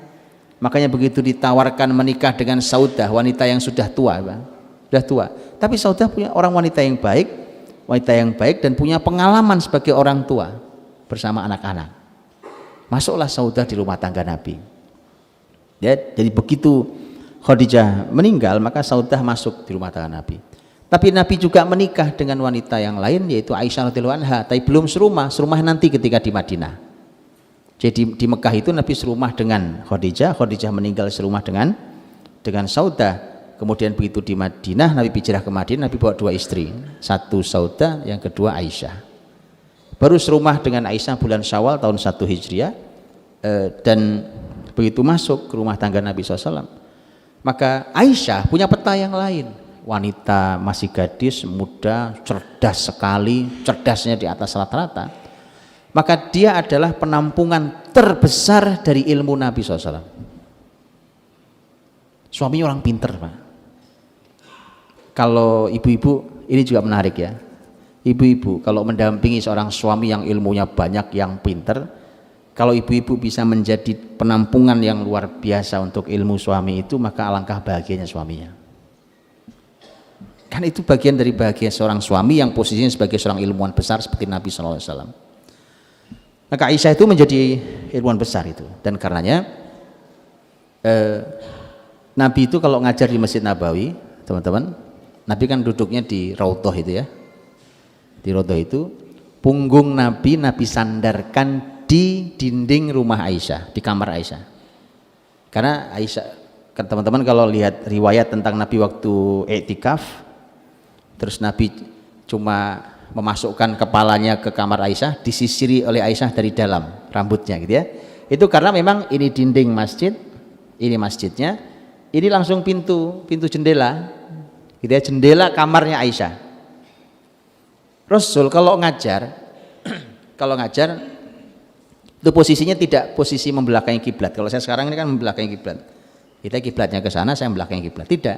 Makanya begitu ditawarkan menikah dengan Saudah, wanita yang sudah tua, tapi Saudah punya wanita yang baik dan punya pengalaman sebagai orang tua bersama anak-anak. Masuklah Saudah di rumah tangga Nabi. Ya, jadi begitu Khadijah meninggal, maka Saudah masuk di rumah tangga Nabi. Tapi Nabi juga menikah dengan wanita yang lain, yaitu Aisyah radhiyallahu anha, tapi belum serumah nanti ketika di Madinah. Jadi di Mekah itu Nabi serumah dengan Khadijah meninggal serumah dengan Saudah. Kemudian begitu di Madinah, Nabi hijrah ke Madinah, Nabi bawa 2 istri, satu Saudah, yang kedua Aisyah. Baru serumah dengan Aisyah bulan Syawal tahun 1 Hijriah, dan begitu masuk ke rumah tangga Nabi SAW, maka Aisyah punya peta yang lain. Wanita masih gadis, muda, cerdas sekali, cerdasnya di atas rata-rata. Maka dia adalah penampungan terbesar dari ilmu Nabi SAW. Suaminya orang pinter, Pak. Kalau ibu-ibu, ini juga menarik ya. Ibu-ibu kalau mendampingi seorang suami yang ilmunya banyak, yang pinter, kalau ibu-ibu bisa menjadi penampungan yang luar biasa untuk ilmu suami itu, maka alangkah bahagianya suaminya. Kan itu bagian dari bahagia seorang suami yang posisinya sebagai seorang ilmuwan besar seperti Nabi SAW. Maka Aisyah itu menjadi ilmuwan besar itu, dan karenanya Nabi itu kalau ngajar di Masjid Nabawi, teman-teman, Nabi kan duduknya di Raudhah itu ya. Di Raudhah itu punggung Nabi sandarkan di dinding rumah Aisyah, di kamar Aisyah. Karena Aisyah, kan teman-teman kalau lihat riwayat tentang Nabi waktu i'tikaf, terus Nabi cuma memasukkan kepalanya ke kamar Aisyah, disisiri oleh Aisyah dari dalam rambutnya gitu ya. Itu karena memang ini dinding masjid, ini masjidnya, ini langsung pintu jendela gitu ya, jendela kamarnya Aisyah. Rasul kalau ngajar itu posisinya tidak posisi membelakangi kiblat. Kalau saya sekarang ini kan membelakangi kiblat, kita kiblatnya ke sana, saya membelakangi kiblat. Tidak.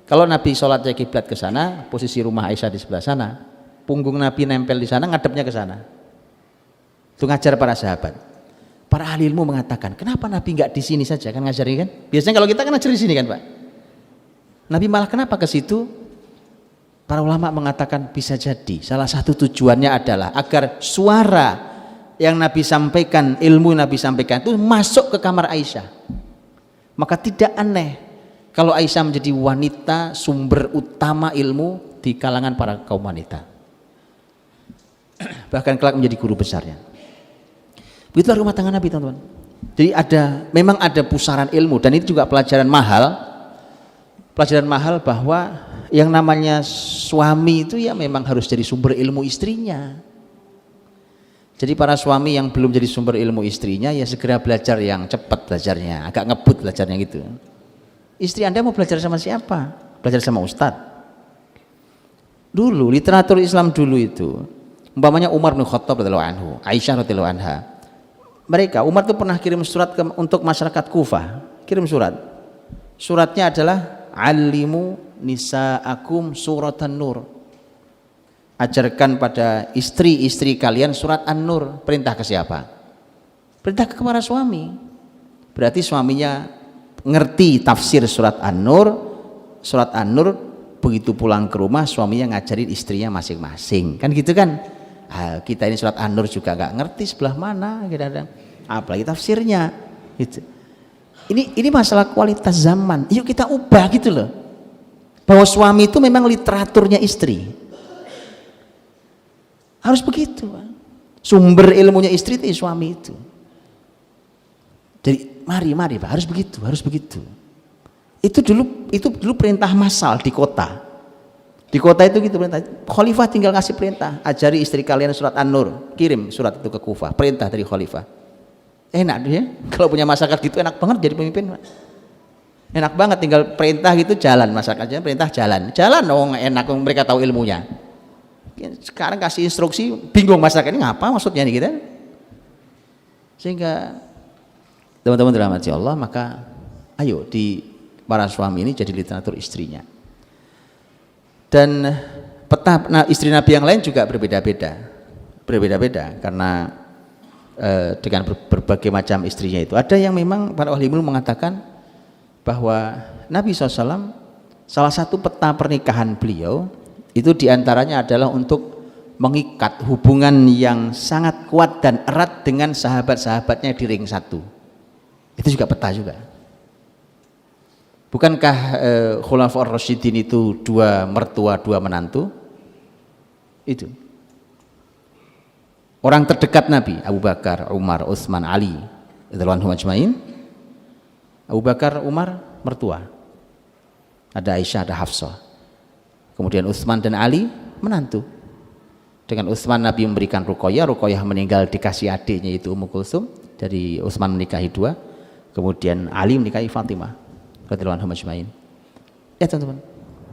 Kalau Nabi sholatnya kiblat ke sana, posisi rumah Aisyah di sebelah sana, punggung Nabi nempel di sana, ngadepnya ke sana. Itu ngajar para sahabat. Para ahli ilmu mengatakan, kenapa Nabi nggak di sini saja kan ngajar ini kan? Biasanya kalau kita kan ngajar di sini kan, Pak. Nabi malah kenapa ke situ? Para ulama mengatakan bisa jadi salah satu tujuannya adalah agar suara yang Nabi sampaikan, ilmu Nabi sampaikan itu masuk ke kamar Aisyah. Maka tidak aneh kalau Aisyah menjadi wanita sumber utama ilmu di kalangan para kaum wanita. Bahkan kelak menjadi guru besarnya. Begitulah rumah tangga Nabi, teman-teman. Jadi memang ada pusaran ilmu, dan itu juga pelajaran mahal bahwa yang namanya suami itu ya memang harus jadi sumber ilmu istrinya. Jadi para suami yang belum jadi sumber ilmu istrinya ya segera belajar yang cepat belajarnya, agak ngebut belajarnya gitu. Istri Anda mau belajar sama siapa? Belajar sama ustadz. Dulu literatur Islam dulu itu, umpamanya Umar bin Khattab radhiyallahu anhu, Aisyah radhiyallahu anha. Umar itu pernah kirim surat untuk masyarakat Kufah, kirim surat. Suratnya adalah alimu nisaakum suratan nur. Ajarkan pada istri-istri kalian surat An-Nur. Perintah ke siapa? Perintah ke para suami. Berarti suaminya ngerti tafsir surat An-Nur. Surat An-Nur begitu pulang ke rumah suaminya ngajarin istrinya masing-masing. Kan gitu kan? Kita ini surat An-Nur juga nggak ngerti sebelah mana kadang-kadang. Apalagi tafsirnya. Gitu. Ini masalah kualitas zaman. Yuk kita ubah gitu loh. Bahwa suami itu memang literaturnya istri. Harus begitu. Sumber ilmunya istri itu suami itu. Jadi mari Pak, harus begitu. Itu dulu perintah massal di kota. Di kota itu gitu perintah. Khalifah tinggal ngasih perintah, ajari istri kalian surat An-Nur, kirim surat itu ke Kufah. Perintah dari khalifah. Enak dia. Kalau punya masyarakat gitu enak banget jadi pemimpin, Pak. Enak banget tinggal perintah gitu jalan, masyarakatnya perintah jalan dong, enak mereka tahu ilmunya. Sekarang kasih instruksi bingung masyarakat ini ngapa maksudnya nih kita. Sehingga teman-teman dirahmati Allah, maka ayo di para suami ini jadi literatur istrinya. Dan istri Nabi yang lain juga berbeda-beda karena dengan berbagai macam istrinya itu. Ada yang memang para ahli ilmu mengatakan bahwa Nabi SAW salah satu peta pernikahan beliau itu diantaranya adalah untuk mengikat hubungan yang sangat kuat dan erat dengan sahabat-sahabatnya di ring satu. Itu juga peta juga. Bukankah Khulafaur Rasyidin itu dua mertua, dua menantu? Itu. Orang terdekat Nabi, Abu Bakar, Umar, Utsman, Ali, radhiyallahu anhum ajmain. Abu Bakar, Umar mertua. Ada Aisyah, ada Hafsah. Kemudian Utsman dan Ali menantu. Dengan Utsman Nabi memberikan Ruqayyah meninggal dikasih adiknya itu Ummu Kulsum. Dari Utsman menikahi dua. Kemudian Ali menikahi Fatimah radhiyallahu anhum ajmain. Ya teman-teman.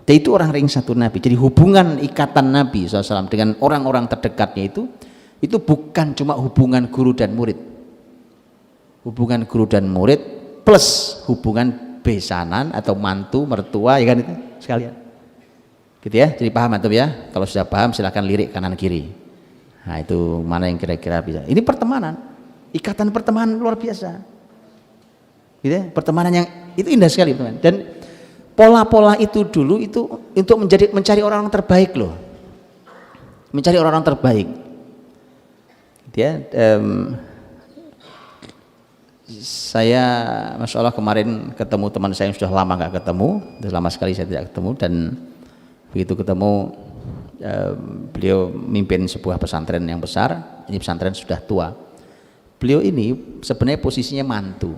Dan itu orang ring satu Nabi. Jadi hubungan ikatan Nabi SAW dengan orang-orang terdekatnya itu bukan cuma hubungan guru dan murid. Hubungan guru dan murid plus hubungan besanan atau mantu mertua, ya kan itu sekalian. Gitu ya, jadi paham antum ya. Kalau sudah paham silahkan lirik kanan kiri. Nah itu mana yang kira-kira bisa. Ini pertemanan, ikatan pertemanan luar biasa. Gitu ya, pertemanan yang itu indah sekali teman. Dan pola-pola itu dulu itu untuk mencari orang-orang terbaik loh. Mencari orang-orang terbaik. Gitu ya. Saya Masya Allah kemarin ketemu teman saya yang sudah lama nggak ketemu, sudah lama sekali saya tidak ketemu, dan begitu ketemu beliau mimpin sebuah pesantren yang besar. Ini pesantren sudah tua. Beliau ini sebenarnya posisinya mantu.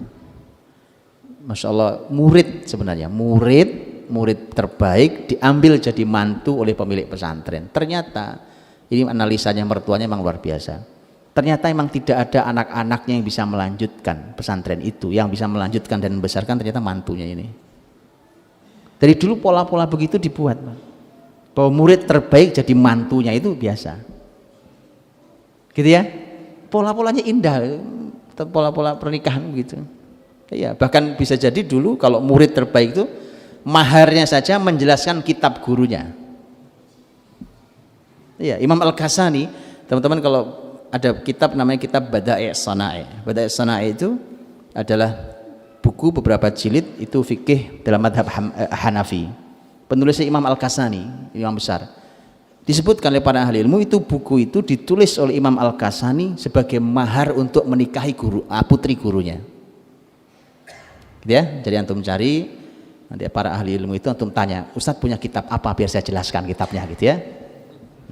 Masya Allah murid sebenarnya, murid terbaik diambil jadi mantu oleh pemilik pesantren. Ternyata ini analisanya mertuanya memang luar biasa. Ternyata memang tidak ada anak-anaknya yang bisa melanjutkan pesantren itu. Yang bisa melanjutkan dan membesarkan ternyata mantunya ini. Dari dulu pola-pola begitu dibuat, bahwa murid terbaik jadi mantunya itu biasa. Gitu ya. Pola-polanya indah, pola-pola pernikahan gitu. Ya, bahkan bisa jadi dulu kalau murid terbaik itu maharnya saja menjelaskan kitab gurunya. Ya, Imam Al-Ghazali, teman-teman kalau ada kitab namanya kitab Bada'i' Shana'i'. Bada'i' Shana'i' itu adalah buku beberapa jilid itu fikih dalam madhab Hanafi. penulisnya Imam Al-Kasani, imam besar. Disebutkan oleh para ahli ilmu itu buku itu ditulis oleh Imam Al-Kasani sebagai mahar untuk menikahi putri gurunya. Gitu ya. Jadi antum cari nanti para ahli ilmu itu antum tanya, Ustadz punya kitab apa biar saya jelaskan kitabnya gitu ya.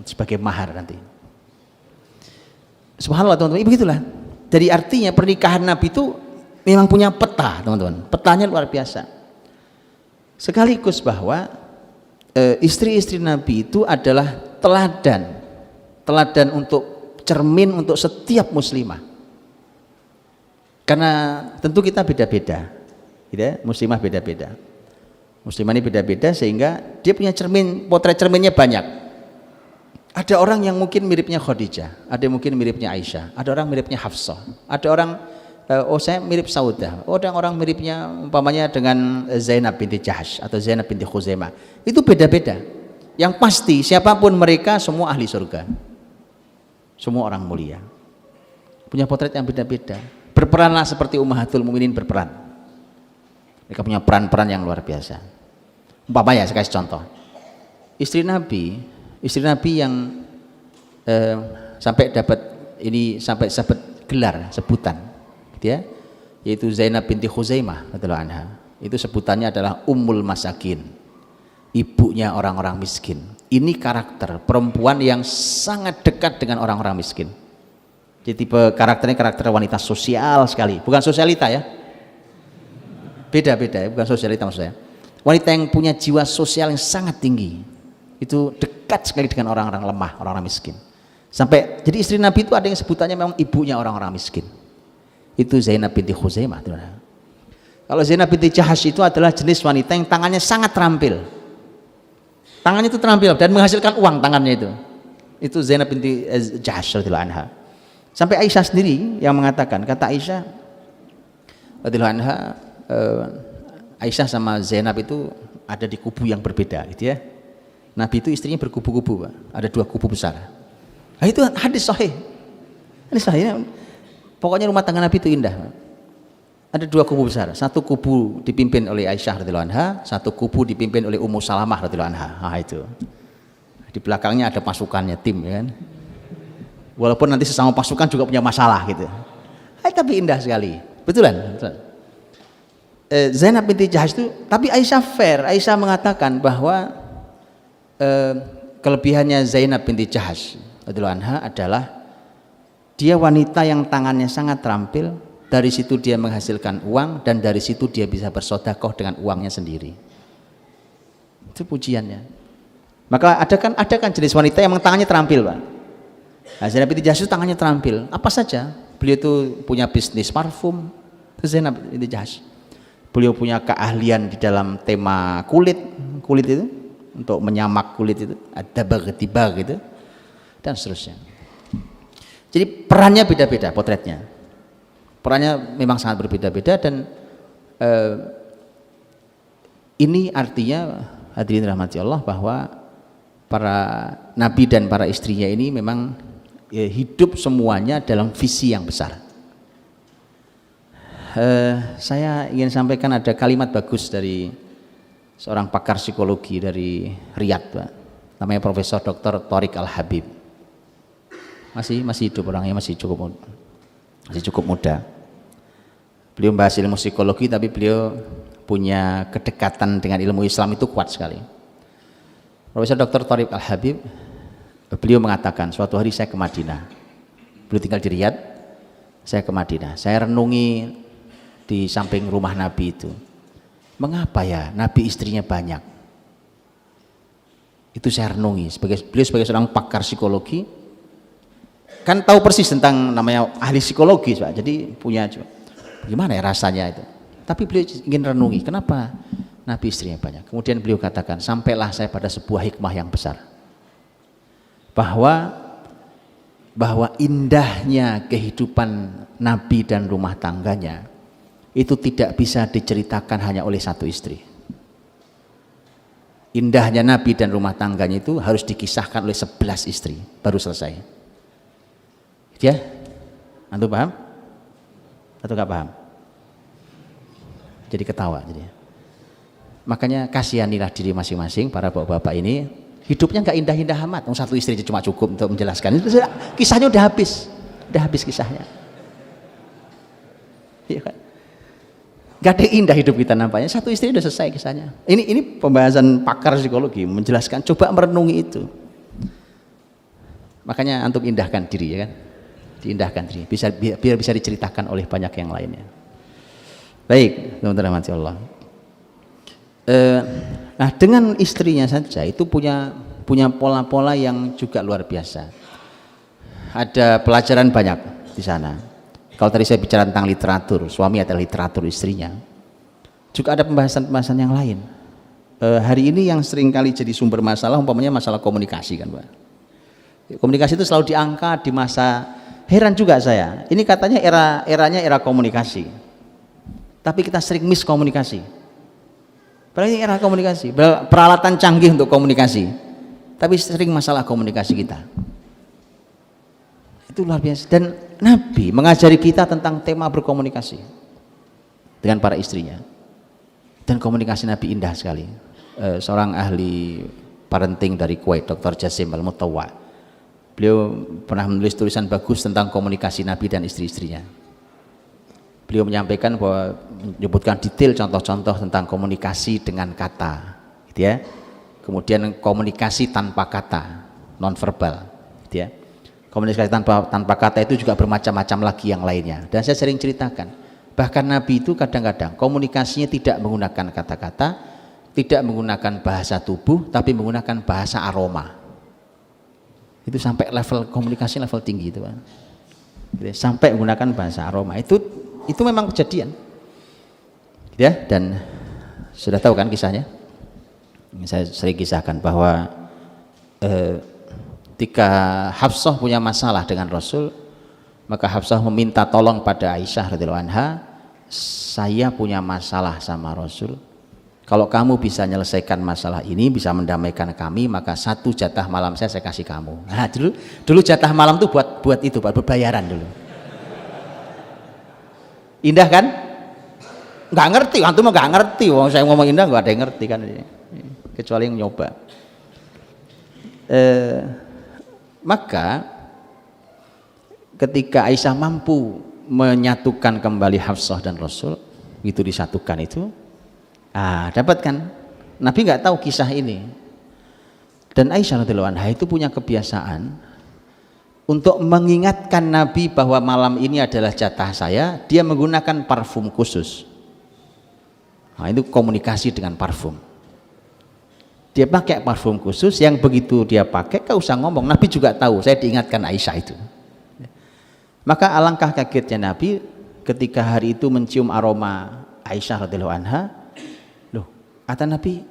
Sebagai mahar nanti. Subhanallah teman-teman, begitulah. Jadi artinya pernikahan Nabi itu memang punya peta teman-teman. Petanya luar biasa. Sekaligus bahwa istri-istri Nabi itu adalah teladan untuk cermin untuk setiap muslimah. Karena tentu kita beda-beda, gitu ya? Muslimah beda-beda. Muslimah ini beda-beda sehingga dia punya cermin, potret cerminnya banyak. Ada orang yang mungkin miripnya Khadijah, ada yang mungkin miripnya Aisyah, ada orang miripnya Hafsah, ada orang saya mirip Saudah, ada orang miripnya umpamanya dengan Zainab binti Jahsh atau Zainab binti Khuzaimah. Itu beda-beda. Yang pasti siapapun mereka semua ahli surga, semua orang mulia, punya potret yang beda-beda. Berperanlah seperti Ummahatul Mukminin berperan. Mereka punya peran-peran yang luar biasa. Umpamanya saya kasih contoh, istri Nabi yang sampai dapat gelar sebutan, gitu ya, yaitu Zainab binti Khuzaimah radhiyallahu anha. Itu sebutannya adalah Ummul Masakin, ibunya orang-orang miskin. Ini karakter perempuan yang sangat dekat dengan orang-orang miskin. Jadi tipe karakternya karakter wanita sosial sekali, bukan sosialita ya. Beda-beda ya, bukan sosialita maksud saya. Wanita yang punya jiwa sosial yang sangat tinggi. Itu dekat sekali dengan orang-orang lemah, orang-orang miskin. Sampai jadi istri Nabi itu ada yang sebutannya memang ibunya orang-orang miskin. Itu Zainab binti Khuzaimah. Kalau Zainab binti Jahsh itu adalah jenis wanita yang tangannya sangat terampil. Tangannya itu terampil dan menghasilkan uang tangannya itu. Itu Zainab binti Jahsh radhiyallahu anha. Sampai Aisyah sendiri yang mengatakan, kata Aisyah radhiyallahu anha, Aisyah sama Zainab itu ada di kubu yang berbeda gitu ya. Nabi itu istrinya berkubu-kubu, Pak. Ada 2 kubu besar. Nah, itu hadis sahih. Hadis sahih. Pokoknya rumah tangga Nabi itu indah, Pak. Ada 2 kubu besar. Satu kubu dipimpin oleh Aisyah radhiyallahu anha, satu kubu dipimpin oleh Ummu Salamah radhiyallahu anha. Nah, itu. Di belakangnya ada pasukannya, tim ya kan. Walaupun nanti sesama pasukan juga punya masalah gitu. Tapi indah sekali. Betulan, betul. Zainab binti Jahsh itu, tapi Aisyah fair. Aisyah mengatakan bahwa kelebihannya Zainab binti Jahsh radhiyallahu anha adalah dia wanita yang tangannya sangat terampil, dari situ dia menghasilkan uang dan dari situ dia bisa bersedekah dengan uangnya sendiri. Itu pujiannya. Maka ada kan jenis wanita yang tangannya terampil, Pak. Nah, Zainab binti Jahsh tangannya terampil, apa saja. Beliau itu punya bisnis parfum, Zainab binti Jahsh. Beliau punya keahlian di dalam tema kulit itu, untuk menyamak kulit itu, ada tiba gitu, dan seterusnya. Jadi perannya beda-beda, potretnya. Perannya memang sangat berbeda-beda dan ini artinya hadirin rahmati Allah bahwa para nabi dan para istrinya ini memang hidup semuanya dalam visi yang besar. Saya ingin sampaikan ada kalimat bagus dari seorang pakar psikologi dari Riyadh, Pak. Namanya Profesor Dr. Thoriq Al-Habib. Masih hidup orangnya, masih cukup muda. Beliau membahas ilmu psikologi tapi beliau punya kedekatan dengan ilmu Islam itu kuat sekali. Profesor Dr. Thoriq Al-Habib, beliau mengatakan suatu hari saya ke Madinah. Beliau tinggal di Riyadh, saya ke Madinah. Saya renungi di samping rumah Nabi itu. Mengapa ya Nabi istrinya banyak? Itu saya renungi. Beliau sebagai seorang pakar psikologi kan tahu persis tentang namanya ahli psikologi, Pak. Jadi punya gimana ya rasanya itu. Tapi beliau ingin renungi kenapa Nabi istrinya banyak. Kemudian beliau katakan, sampailah saya pada sebuah hikmah yang besar. Bahwa indahnya kehidupan Nabi dan rumah tangganya itu tidak bisa diceritakan hanya oleh satu istri. Indahnya Nabi dan rumah tangganya itu harus dikisahkan oleh 11 istri baru selesai. Ya, antum paham? Atau nggak paham? Jadi ketawa jadi. Makanya kasihanilah diri masing-masing para bapak-bapak ini, hidupnya nggak indah-indah amat. Satu istri cuma cukup untuk menjelaskan. Kisahnya udah habis kisahnya. Iya kan? Gak ada indah hidup kita nampaknya. Satu istri udah selesai kisahnya. Ini pembahasan pakar psikologi menjelaskan. Coba merenungi itu. Makanya untuk indahkan diri, ya kan? Diindahkan diri. Biar bisa diceritakan oleh banyak yang lainnya. Baik, teman-teman rahmati Allah. Nah, dengan istrinya saja itu punya pola-pola yang juga luar biasa. Ada pelajaran banyak di sana. Kalau tadi saya bicara tentang literatur, suami adalah literatur istrinya. Juga ada pembahasan-pembahasan yang lain. Hari ini yang sering kali jadi sumber masalah, umpamanya masalah komunikasi kan, Pak. Komunikasi itu selalu diangkat di masa, heran juga saya. Ini katanya eranya era komunikasi. Tapi kita sering miskomunikasi. Berarti era komunikasi, peralatan canggih untuk komunikasi, tapi sering masalah komunikasi kita. Itu luar biasa. Dan Nabi mengajari kita tentang tema berkomunikasi dengan para istrinya. Dan komunikasi Nabi indah sekali. Seorang ahli parenting dari Kuwait, Dr. Jasim Al-Mutawwa, beliau pernah menulis tulisan bagus tentang komunikasi Nabi dan istri-istrinya. Beliau menyampaikan bahwa menyebutkan detail contoh-contoh tentang komunikasi dengan kata, gitu ya. Kemudian komunikasi tanpa kata, nonverbal, gitu ya. Komunikasi tanpa kata itu juga bermacam-macam lagi yang lainnya. Dan saya sering ceritakan, bahkan Nabi itu kadang-kadang komunikasinya tidak menggunakan kata-kata, tidak menggunakan bahasa tubuh, tapi menggunakan bahasa aroma. Itu sampai level komunikasi level tinggi itu, Pak. Gitu ya. Sampai menggunakan bahasa aroma. Itu memang kejadian, ya. Dan sudah tahu kan kisahnya, saya sering kisahkan bahwa ketika Hafsah punya masalah dengan Rasul, maka Hafsah meminta tolong pada Aisyah radhiyallahu anha, saya punya masalah sama Rasul, kalau kamu bisa menyelesaikan masalah ini, bisa mendamaikan kami, maka satu jatah malam saya kasih kamu. Nah, dulu jatah malam tuh buat itu, Pak, berbayaran dulu. Indah kan? Nggak ngerti, antum nggak ngerti. Wong saya ngomong indah nggak ada yang ngerti kan, kecuali yang nyoba. Maka ketika Aisyah mampu menyatukan kembali Hafsah dan Rasul, itu disatukan itu, dapat kan? Nabi nggak tahu kisah ini. Dan Aisyah radhiyallahu anha itu punya kebiasaan untuk mengingatkan Nabi bahwa malam ini adalah jatah saya, dia menggunakan parfum khusus. Nah, itu komunikasi dengan parfum. Dia pakai parfum khusus yang begitu dia pakai, gak usah ngomong. Nabi juga tahu, saya diingatkan Aisyah itu. Maka alangkah kagetnya Nabi ketika hari itu mencium aroma Aisyah radhiyallahu anha. Loh, kata Nabi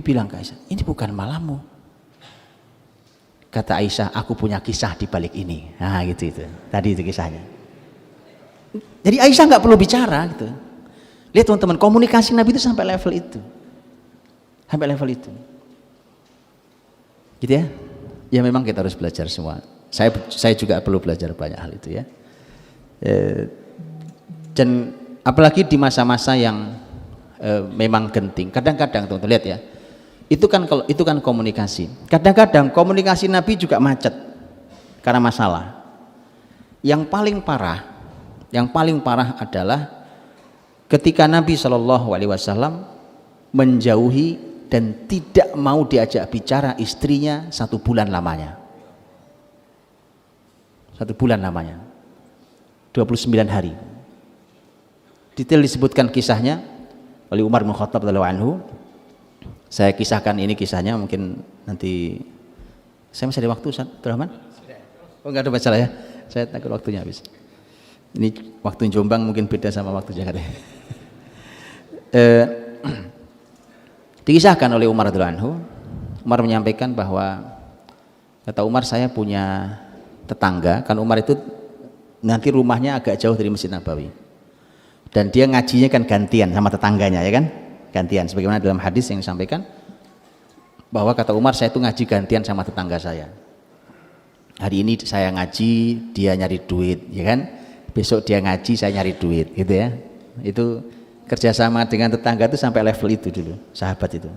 bilang ke Aisyah, ini bukan malammu. Kata Aisyah, aku punya kisah di balik ini. Nah, gitu itu. Tadi itu kisahnya. Jadi Aisyah nggak perlu bicara gitu. Lihat teman-teman, komunikasi Nabi itu sampai level itu. Sampai level itu. Gitu ya. Ya memang kita harus belajar semua. Saya juga perlu belajar banyak hal itu ya. Dan apalagi di masa-masa yang memang genting. Kadang-kadang teman-teman lihat ya. Itu kan komunikasi. Kadang-kadang komunikasi Nabi juga macet karena masalah. Yang paling parah adalah ketika Nabi SAW menjauhi dan tidak mau diajak bicara istrinya 1 bulan lamanya. 1 bulan lamanya. 29 hari. Detail disebutkan kisahnya oleh Umar bin Khattab radhiyallahu anhu. Saya kisahkan ini kisahnya, mungkin nanti saya masih ada waktu, Ustaz Abdurrahman? Oh, enggak ada masalah ya, saya takut waktunya habis. Ini waktu Jombang mungkin beda sama waktu Jakarta. Dikisahkan oleh Umar radhiyallahu anhu. Umar menyampaikan bahwa, kata Umar, saya punya tetangga, kan Umar itu nanti rumahnya agak jauh dari Masjid Nabawi, dan dia ngajinya kan gantian sama tetangganya, ya kan? Gantian, sebagaimana dalam hadis yang disampaikan bahwa kata Umar, saya itu ngaji gantian sama tetangga saya. Hari ini saya ngaji, dia nyari duit, ya kan? Besok dia ngaji, saya nyari duit, gitu ya. Itu kerjasama dengan tetangga itu sampai level itu dulu, sahabat itu.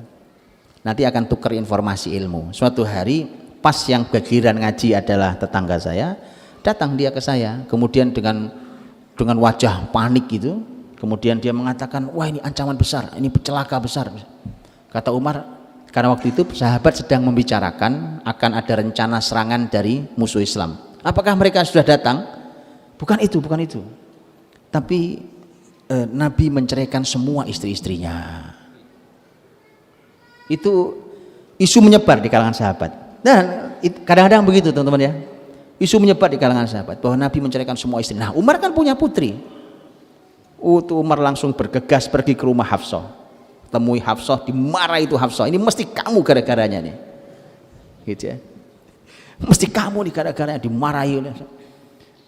Nanti akan tukar informasi ilmu. Suatu hari pas yang giliran ngaji adalah tetangga saya, datang dia ke saya, kemudian dengan wajah panik gitu, kemudian dia mengatakan, wah ini ancaman besar, ini celaka besar. Kata Umar, karena waktu itu sahabat sedang membicarakan akan ada rencana serangan dari musuh Islam. Apakah mereka sudah datang? Bukan itu. Tapi Nabi menceraikan semua istri-istrinya. Itu isu menyebar di kalangan sahabat. Dan kadang-kadang begitu teman-teman ya. Isu menyebar di kalangan sahabat bahwa Nabi menceraikan semua istri. Nah, Umar kan punya putri. Umar langsung bergegas pergi ke rumah Hafsah. Temui Hafsah, dimarahi itu Hafsah. Ini mesti kamu gara-garanya nih. Gitu ya. Mesti kamu nih gara-garanya, dimarahi.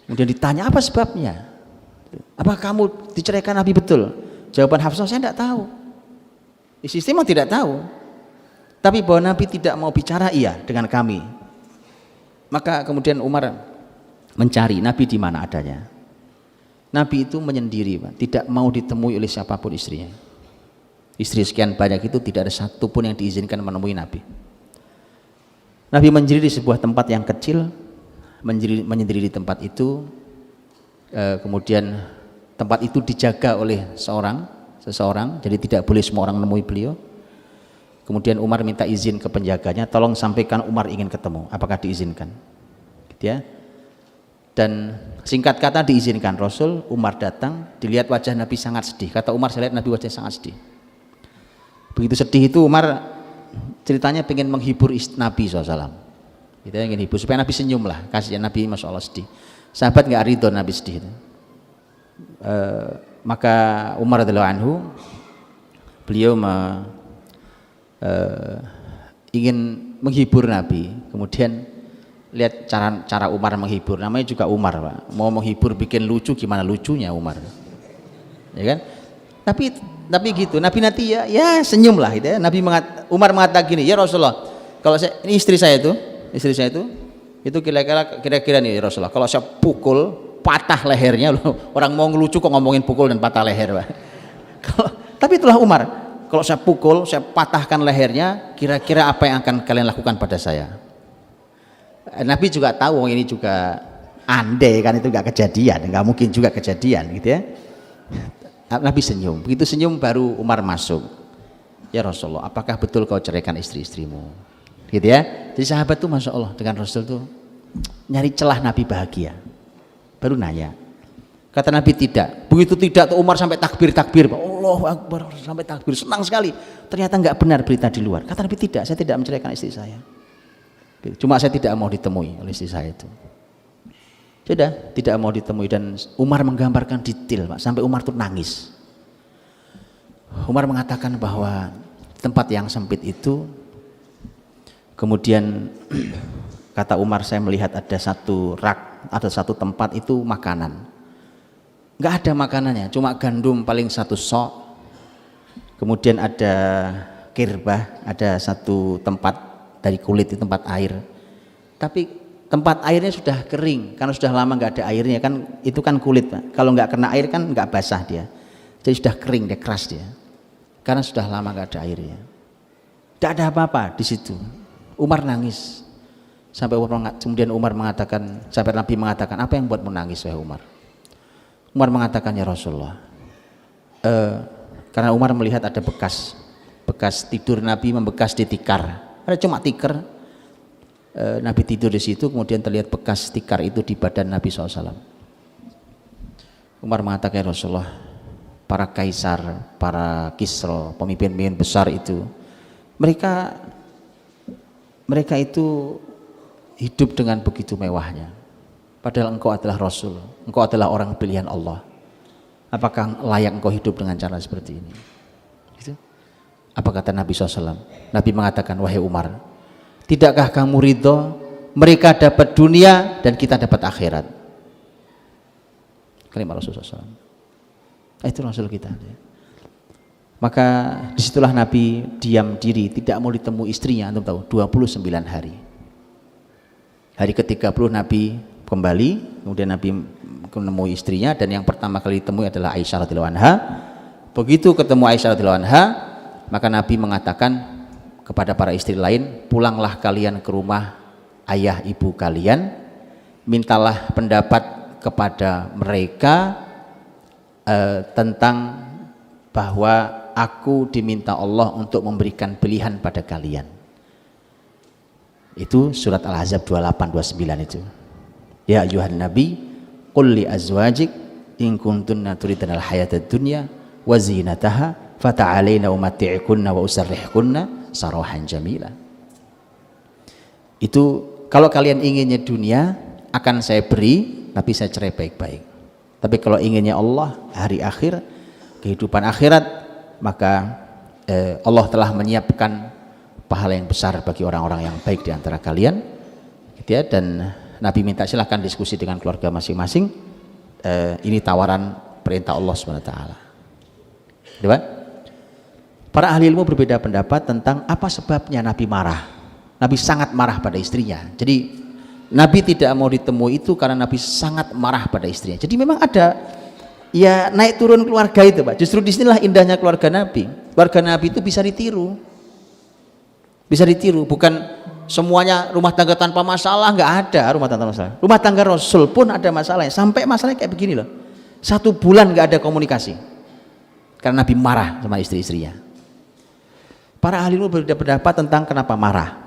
Kemudian ditanya apa sebabnya? Apa kamu diceraikan Nabi betul? Jawaban Hafsah, saya tidak tahu. Istri memang tidak tahu. Tapi bahwa Nabi tidak mau bicara iya dengan kami. Maka kemudian Umar mencari Nabi di mana adanya. Nabi itu menyendiri, Pak, tidak mau ditemui oleh siapapun istrinya. Istri sekian banyak itu tidak ada satupun yang diizinkan menemui Nabi. Nabi menyendiri di sebuah tempat yang kecil, menyendiri di tempat itu. Kemudian tempat itu dijaga oleh seseorang, jadi tidak boleh semua orang menemui beliau. Kemudian Umar minta izin ke penjaganya, tolong sampaikan Umar ingin ketemu, apakah diizinkan? Gitu ya. Dan singkat kata diizinkan. Rasul Umar datang, dilihat wajah Nabi sangat sedih. Kata Umar, saya lihat Nabi wajahnya sangat sedih. Begitu sedih itu Umar ceritanya pengen menghibur Nabi SAW. Gitu ya, ingin hibur supaya Nabi senyum lah, kasihan Nabi masya Allah sedih. Sahabat nggak ridho Nabi sedih itu. Maka Umar radhiyallahu anhu beliau ingin menghibur Nabi. Kemudian lihat cara Umar menghibur, namanya juga Umar, Pak. Mau menghibur bikin lucu, gimana lucunya Umar, ya kan? Tapi gitu, Nabi nanti ya senyum lah gitu ya. Umar mengatakan gini, ya Rasulullah, kalau ini istri saya itu kira-kira nih ya Rasulullah, kalau saya pukul patah lehernya, orang mau ngelucu kok ngomongin pukul dan patah leher, Pak. Tapi itulah Umar, kalau saya pukul, saya patahkan lehernya, kira-kira apa yang akan kalian lakukan pada saya? Nabi juga tahu ini juga andai kan itu nggak kejadian, nggak mungkin juga kejadian gitu ya. Nabi senyum, begitu senyum baru Umar masuk. Ya Rasulullah, apakah betul kau ceraikan istri-istrimu? Gitu ya. Jadi sahabat tuh masya Allah dengan Rasul tuh nyari celah Nabi bahagia. Baru nanya. Kata Nabi tidak. Begitu tidak tuh Umar sampai takbir, Allahu Akbar, sampai takbir, senang sekali. Ternyata nggak benar berita di luar. Kata Nabi tidak, saya tidak menceraikan istri saya. Cuma saya tidak mau ditemui oleh istri saya itu. Sudah, tidak mau ditemui. Dan Umar menggambarkan detail, Pak, sampai Umar tuh nangis. Umar mengatakan bahwa tempat yang sempit itu, kemudian kata Umar, saya melihat ada satu rak, ada satu tempat itu makanan. Nggak ada makanannya, cuma gandum paling satu sok. Kemudian ada kirbah, ada satu tempat dari kulit, di tempat air. Tapi tempat airnya sudah kering, karena sudah lama nggak ada airnya kan, itu kan kulit, Pak. Kalau nggak kena air kan nggak basah dia, jadi sudah kering, dia keras dia, karena sudah lama nggak ada airnya. Tidak ada apa-apa di situ. Umar nangis sampai kemudian Umar mengatakan, sampai Nabi mengatakan, apa yang buatmu nangis wahai Umar? Umar mengatakan, ya Rasulullah, karena Umar melihat ada bekas tidur Nabi membekas di tikar. Ada cuma tikar, Nabi tidur di situ, kemudian terlihat bekas tikar itu di badan Nabi SAW. Umar mengatakan, ya Rasulullah, para kaisar, para kisra, pemimpin-pemimpin besar itu, mereka itu hidup dengan begitu mewahnya. Padahal engkau adalah Rasul, engkau adalah orang pilihan Allah. Apakah layak engkau hidup dengan cara seperti ini? Gitu. Apa kata Nabi SAW? Nabi mengatakan, wahai Umar, tidakkah kamu ridho mereka dapat dunia dan kita dapat akhirat? Kalimat Rasulullah SAW. Itu Rasul kita. Maka disitulah Nabi diam diri, tidak mau ditemui istrinya, antum tahu, 29 hari. Hari ke-30 Nabi kembali, kemudian Nabi menemui istrinya, dan yang pertama kali ditemui adalah Aisyah radhiyallahu anha. Begitu ketemu Aisyah radhiyallahu anha, maka Nabi mengatakan kepada para istri lain, pulanglah kalian ke rumah ayah ibu kalian, mintalah pendapat kepada mereka tentang bahwa aku diminta Allah untuk memberikan pilihan pada kalian. Itu surat Al-Ahzab 28-29 itu. Ya ayuhan nabi qul li azwajik in kuntunna turidnal hayatad dunya wa zinataha fata'alaina umatti'kunna wa usarrihkunna sarahan jamila. Itu kalau kalian inginnya dunia akan saya beri, tapi saya cerai baik-baik. Tapi kalau inginnya Allah, hari akhir, kehidupan akhirat, maka Allah telah menyiapkan pahala yang besar bagi orang-orang yang baik di antara kalian, gitu ya. Dan Nabi minta silahkan diskusi dengan keluarga masing-masing. Ini tawaran perintah Allah SWT. Debat. Para ahli ilmu berbeda pendapat tentang apa sebabnya Nabi marah. Nabi sangat marah pada istrinya. Jadi Nabi tidak mau ditemui itu karena Nabi sangat marah pada istrinya. Jadi memang ada ya naik turun keluarga itu, Pak. Justru disinilah indahnya keluarga Nabi. Keluarga Nabi itu bisa ditiru. Bisa ditiru, bukan semuanya rumah tangga tanpa masalah, nggak ada rumah tangga tanpa masalah. Rumah tangga Rasul pun ada masalahnya. Sampai masalahnya kayak begini loh. 1 bulan nggak ada komunikasi. Karena Nabi marah sama istri-istrinya. Para ahli ilmu berbeda pendapat tentang kenapa marah.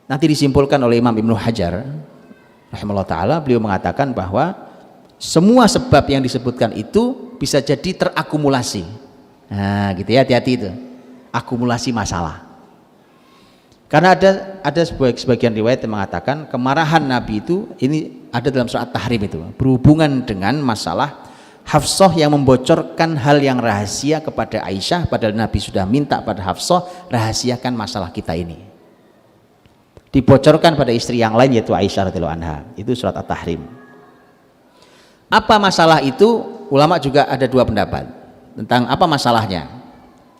Nanti disimpulkan oleh Imam Ibnu Hajar rahimahullah ta'ala, beliau mengatakan bahwa semua sebab yang disebutkan itu bisa jadi terakumulasi. Nah gitu ya, hati-hati itu, akumulasi masalah. Karena ada sebagian riwayat yang mengatakan kemarahan Nabi itu ini ada dalam surat Tahrim itu, berhubungan dengan masalah Hafsah yang membocorkan hal yang rahasia kepada Aisyah, padahal Nabi sudah minta pada Hafsah, rahasiakan masalah kita ini. Dibocorkan pada istri yang lain yaitu Aisyah radhiyallahu anha. Itu surat At-Tahrim. Apa masalah itu? Ulama juga ada 2 pendapat tentang apa masalahnya.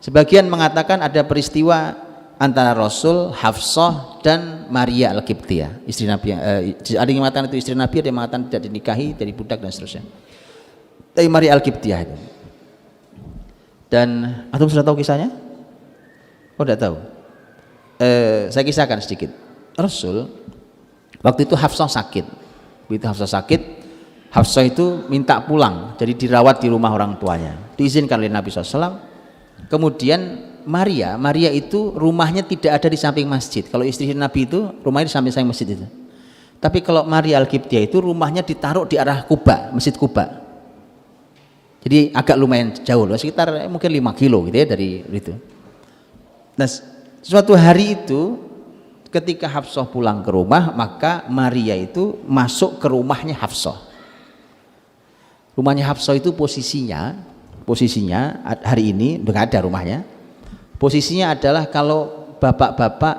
Sebagian mengatakan ada peristiwa antara Rasul, Hafsah dan Maria Al-Qibtiyah, istri Nabi. Ada yang mengatakan itu istri Nabi, ada yang mengatakan tidak dinikahi, dari budak dan seterusnya. Dari Maria Al-Qibtiyah itu. Dan antum sudah tahu kisahnya? Oh, tidak tahu. Saya kisahkan sedikit. Rasul waktu itu Hafsah sakit. Begitu Hafsah sakit, Hafsah itu minta pulang, jadi dirawat di rumah orang tuanya. Diizinkan oleh Nabi SAW. Kemudian Maria itu rumahnya tidak ada di samping masjid. Kalau istri Nabi itu rumahnya di samping masjid itu. Tapi kalau Maria Al-Qibtiyah itu rumahnya ditaruh di arah Kuba, Masjid Kuba. Jadi agak lumayan jauh loh, sekitar mungkin 5 kilo gitu ya dari itu. Nah, suatu hari itu ketika Hafsah pulang ke rumah, maka Maria itu masuk ke rumahnya Hafsah. Rumahnya Hafsah itu posisinya hari ini nggak ada rumahnya. Posisinya adalah kalau bapak-bapak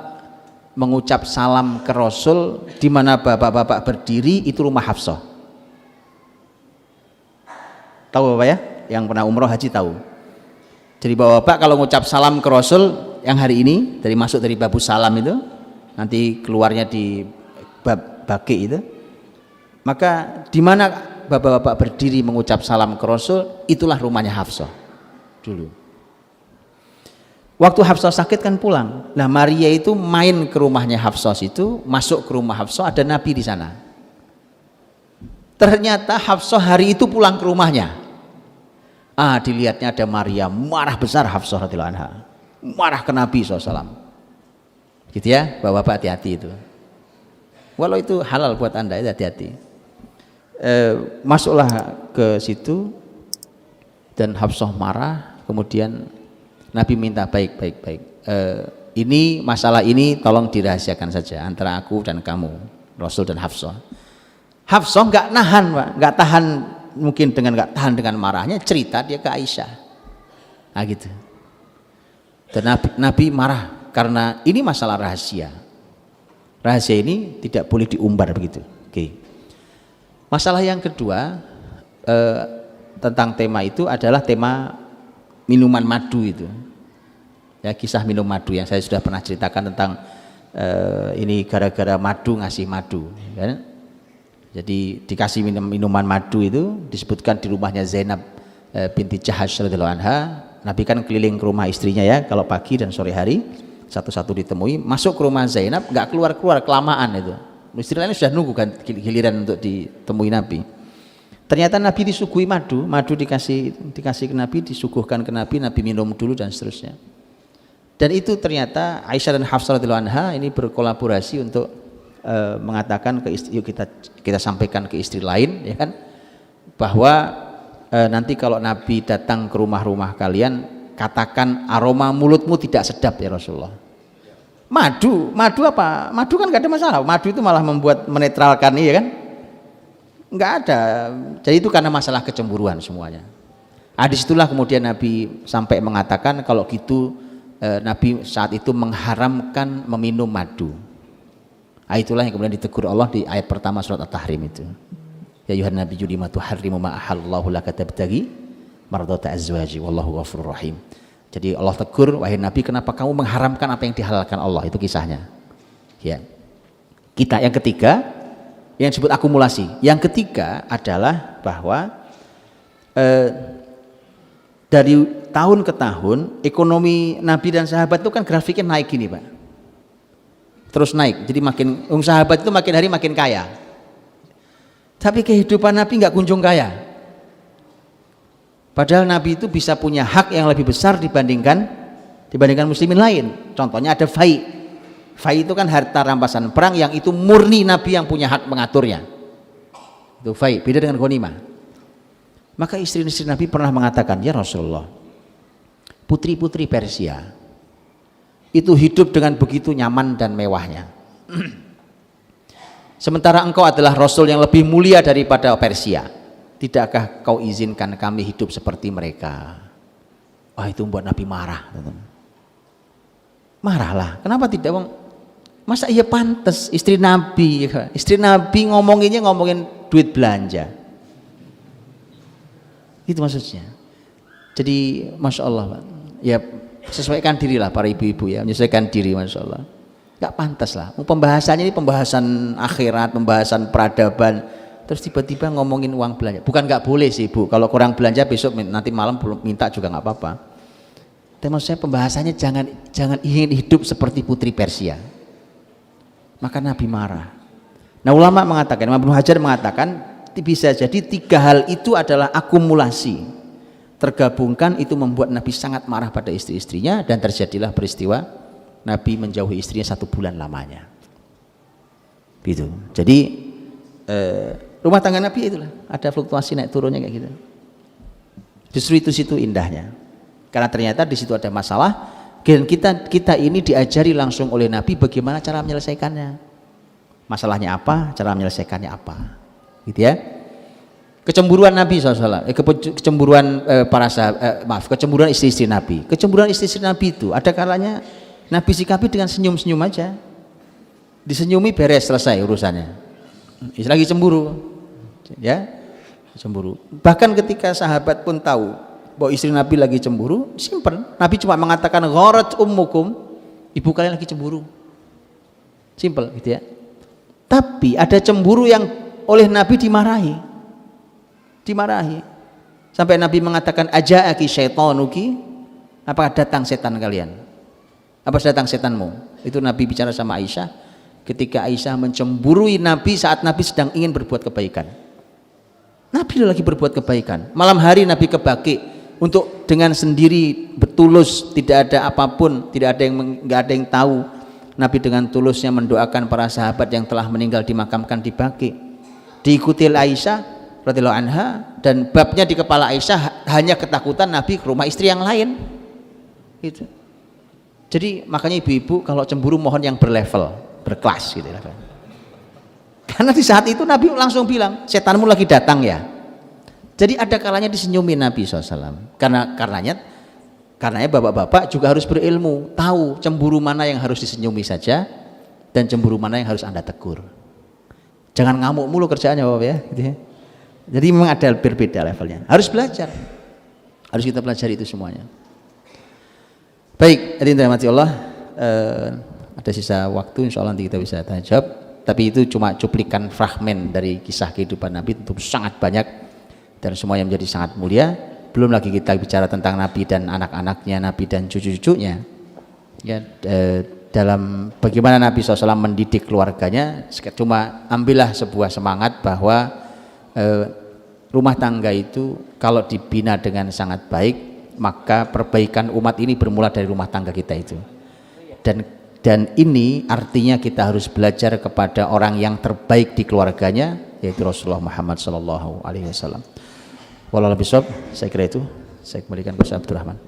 mengucap salam ke Rasul, di mana bapak-bapak berdiri itu rumah Hafsah. Tahu Bapak ya? Yang pernah umroh haji tahu. Jadi bapak-bapak kalau mengucap salam ke Rasul yang hari ini masuk dari babu salam itu, nanti keluarnya di bab baki itu, maka di mana bapak-bapak berdiri mengucap salam ke Rasul, itulah rumahnya Hafsah dulu. Waktu Hafsah sakit kan pulang. Nah Maria itu main ke rumahnya Hafsah itu, masuk ke rumah Hafsah, ada Nabi di sana. Ternyata Hafsah hari itu pulang ke rumahnya. Dilihatnya ada Maria, marah besar Hafsah radhiyallahu anha, marah ke Nabi SAW. Gitu ya, bapak-bapak hati-hati itu. Walau itu halal buat anda, hati-hati. Masuklah ke situ dan Hafsah marah. Kemudian Nabi minta baik. Ini masalah ini tolong dirahasiakan saja antara aku dan kamu, Rasul dan Hafsah. Hafsah nggak nahan, Pak, nggak tahan, mungkin nggak tahan dengan marahnya, cerita dia ke Aisyah. Nah gitu. Dan Nabi marah karena ini masalah rahasia. Rahasia ini tidak boleh diumbar begitu. Oke. Masalah yang kedua tentang tema itu adalah tema minuman madu itu. Ya, kisah minum madu yang saya sudah pernah ceritakan tentang ini gara-gara madu ngasih madu, kan? Jadi dikasih minuman madu itu, disebutkan di rumahnya Zainab binti Jahash radhiyallahu anha. Nabi kan keliling ke rumah istrinya ya, kalau pagi dan sore hari satu-satu ditemui. Masuk ke rumah Zainab nggak keluar-keluar, kelamaan itu. Istri lain sudah nunggu kan giliran untuk ditemui Nabi. Ternyata Nabi disuguhi madu dikasih ke Nabi, disuguhkan ke Nabi, Nabi minum dulu dan seterusnya. Dan itu ternyata Aisyah dan Hafsah radhiyallahu anha ini berkolaborasi untuk mengatakan ke istri, yuk kita sampaikan ke istri lain ya kan, bahwa nanti kalau Nabi datang ke rumah-rumah kalian, katakan aroma mulutmu tidak sedap ya Rasulullah. Madu apa? Madu kan nggak ada masalah. Madu itu malah menetralkan, iya kan? Nggak ada. Jadi itu karena masalah kecemburuan semuanya. Disitulah kemudian Nabi sampai mengatakan kalau gitu Nabi saat itu mengharamkan meminum madu. Itulah yang kemudian ditegur Allah di ayat pertama surat At-Tahrim itu. Ya ayuhan nabiyyu lima tuharrimu ma ahallallahu laka tabtaghi mardata azwaji wallahu ghafurur rahim. Jadi Allah tegur, wahai Nabi, kenapa kamu mengharamkan apa yang dihalalkan Allah? Itu kisahnya. Ya. Kita yang ketiga yang disebut akumulasi. Yang ketiga adalah bahwa dari tahun ke tahun ekonomi Nabi dan sahabat itu kan grafiknya naik gini, Pak. Terus naik. Jadi makin sahabat itu makin hari makin kaya. Tapi kehidupan Nabi nggak kunjung kaya. Padahal Nabi itu bisa punya hak yang lebih besar dibandingkan muslimin lain. Contohnya ada fai. Fai itu kan harta rampasan perang yang itu murni Nabi yang punya hak mengaturnya. Itu fai, beda dengan ghanimah. Maka istri-istri Nabi pernah mengatakan, ya Rasulullah, putri-putri Persia itu hidup dengan begitu nyaman dan mewahnya. Sementara engkau adalah Rasul yang lebih mulia daripada Persia. Tidakkah kau izinkan kami hidup seperti mereka? Itu membuat Nabi marah. Marahlah. Kenapa tidak? Masa iya pantas istri Nabi ngomongin duit belanja. Itu maksudnya. Jadi Masya Allah Pak. Ya sesuaikan dirilah para ibu-ibu ya, menyesuaikan diri Masya Allah. Gak pantas lah. Pembahasannya ini pembahasan akhirat, pembahasan peradaban. Terus tiba-tiba ngomongin uang belanja. Bukan nggak boleh sih Bu, kalau kurang belanja besok nanti malam belum minta juga nggak apa-apa. Tapi maksud saya pembahasannya jangan ingin hidup seperti putri Persia. Maka Nabi marah. Nah ulama mengatakan, Imam Ibnu Hajar mengatakan bisa jadi tiga hal itu adalah akumulasi. Tergabungkan itu membuat Nabi sangat marah pada istri-istrinya dan terjadilah peristiwa Nabi menjauhi istrinya 1 bulan lamanya. Gitu. Jadi rumah tangga Nabi itulah ada fluktuasi naik turunnya kayak gitu. Justru itu situ indahnya. Karena ternyata di situ ada masalah dan kita ini diajari langsung oleh Nabi bagaimana cara menyelesaikannya. Masalahnya apa, cara menyelesaikannya apa. Gitu ya. Kecemburuan Nabi SAW, kecemburuan kecemburuan istri-istri Nabi. Kecemburuan istri-istri Nabi itu ada kalanya Nabi sikapi dengan senyum-senyum aja. Disenyumi beres, selesai urusannya. Lagi cemburu, ya cemburu. Bahkan ketika sahabat pun tahu bahwa istri Nabi lagi cemburu, simpen. Nabi cuma mengatakan gharat ummukum, ibu kalian lagi cemburu. Simple gitu ya. Tapi ada cemburu yang oleh Nabi dimarahi. Sampai Nabi mengatakan aja'aki syaitanuki, apakah datang setan kalian? Apa datang setanmu? Itu Nabi bicara sama Aisyah. Ketika Aisyah mencemburui Nabi saat Nabi sedang ingin berbuat kebaikan. Nabi lagi berbuat kebaikan. Malam hari Nabi ke Baqi untuk dengan sendiri bertulus, tidak ada apapun, nggak ada yang tahu. Nabi dengan tulusnya mendoakan para sahabat yang telah meninggal dimakamkan di Baqi. Diikuti Aisyah radhiyallahu anha dan babnya di kepala Aisyah hanya ketakutan Nabi ke rumah istri yang lain. Gitu. Jadi makanya ibu-ibu kalau cemburu mohon yang berlevel, berkelas gitu lah. Karena di saat itu Nabi langsung bilang setanmu lagi datang ya. Jadi ada kalanya disenyumin Nabi SAW. Karenanya bapak-bapak juga harus berilmu, tahu cemburu mana yang harus disenyumi saja dan cemburu mana yang harus Anda tegur. Jangan ngamuk mulu kerjaannya Bapak ya, gitu ya. Jadi memang ada berbeda levelnya. Harus belajar. Harus kita pelajari itu semuanya. Baik, hadirin dirahmati Allah, ada sisa waktu insya Allah nanti kita bisa tanya jawab. Tapi itu cuma cuplikan fragmen dari kisah kehidupan Nabi, tentu sangat banyak dan semuanya menjadi sangat mulia. belum lagi kita bicara tentang Nabi dan anak-anaknya, Nabi dan cucu-cucunya. Ya, dalam bagaimana Nabi SAW mendidik keluarganya, cuma ambillah sebuah semangat bahwa rumah tangga itu kalau dibina dengan sangat baik, maka perbaikan umat ini bermula dari rumah tangga kita itu. Dan ini artinya kita harus belajar kepada orang yang terbaik di keluarganya, yaitu Rasulullah Muhammad SAW. Wallahu a'lam, saya kira itu. Saya kembalikan ke Ustaz Abdurrahman.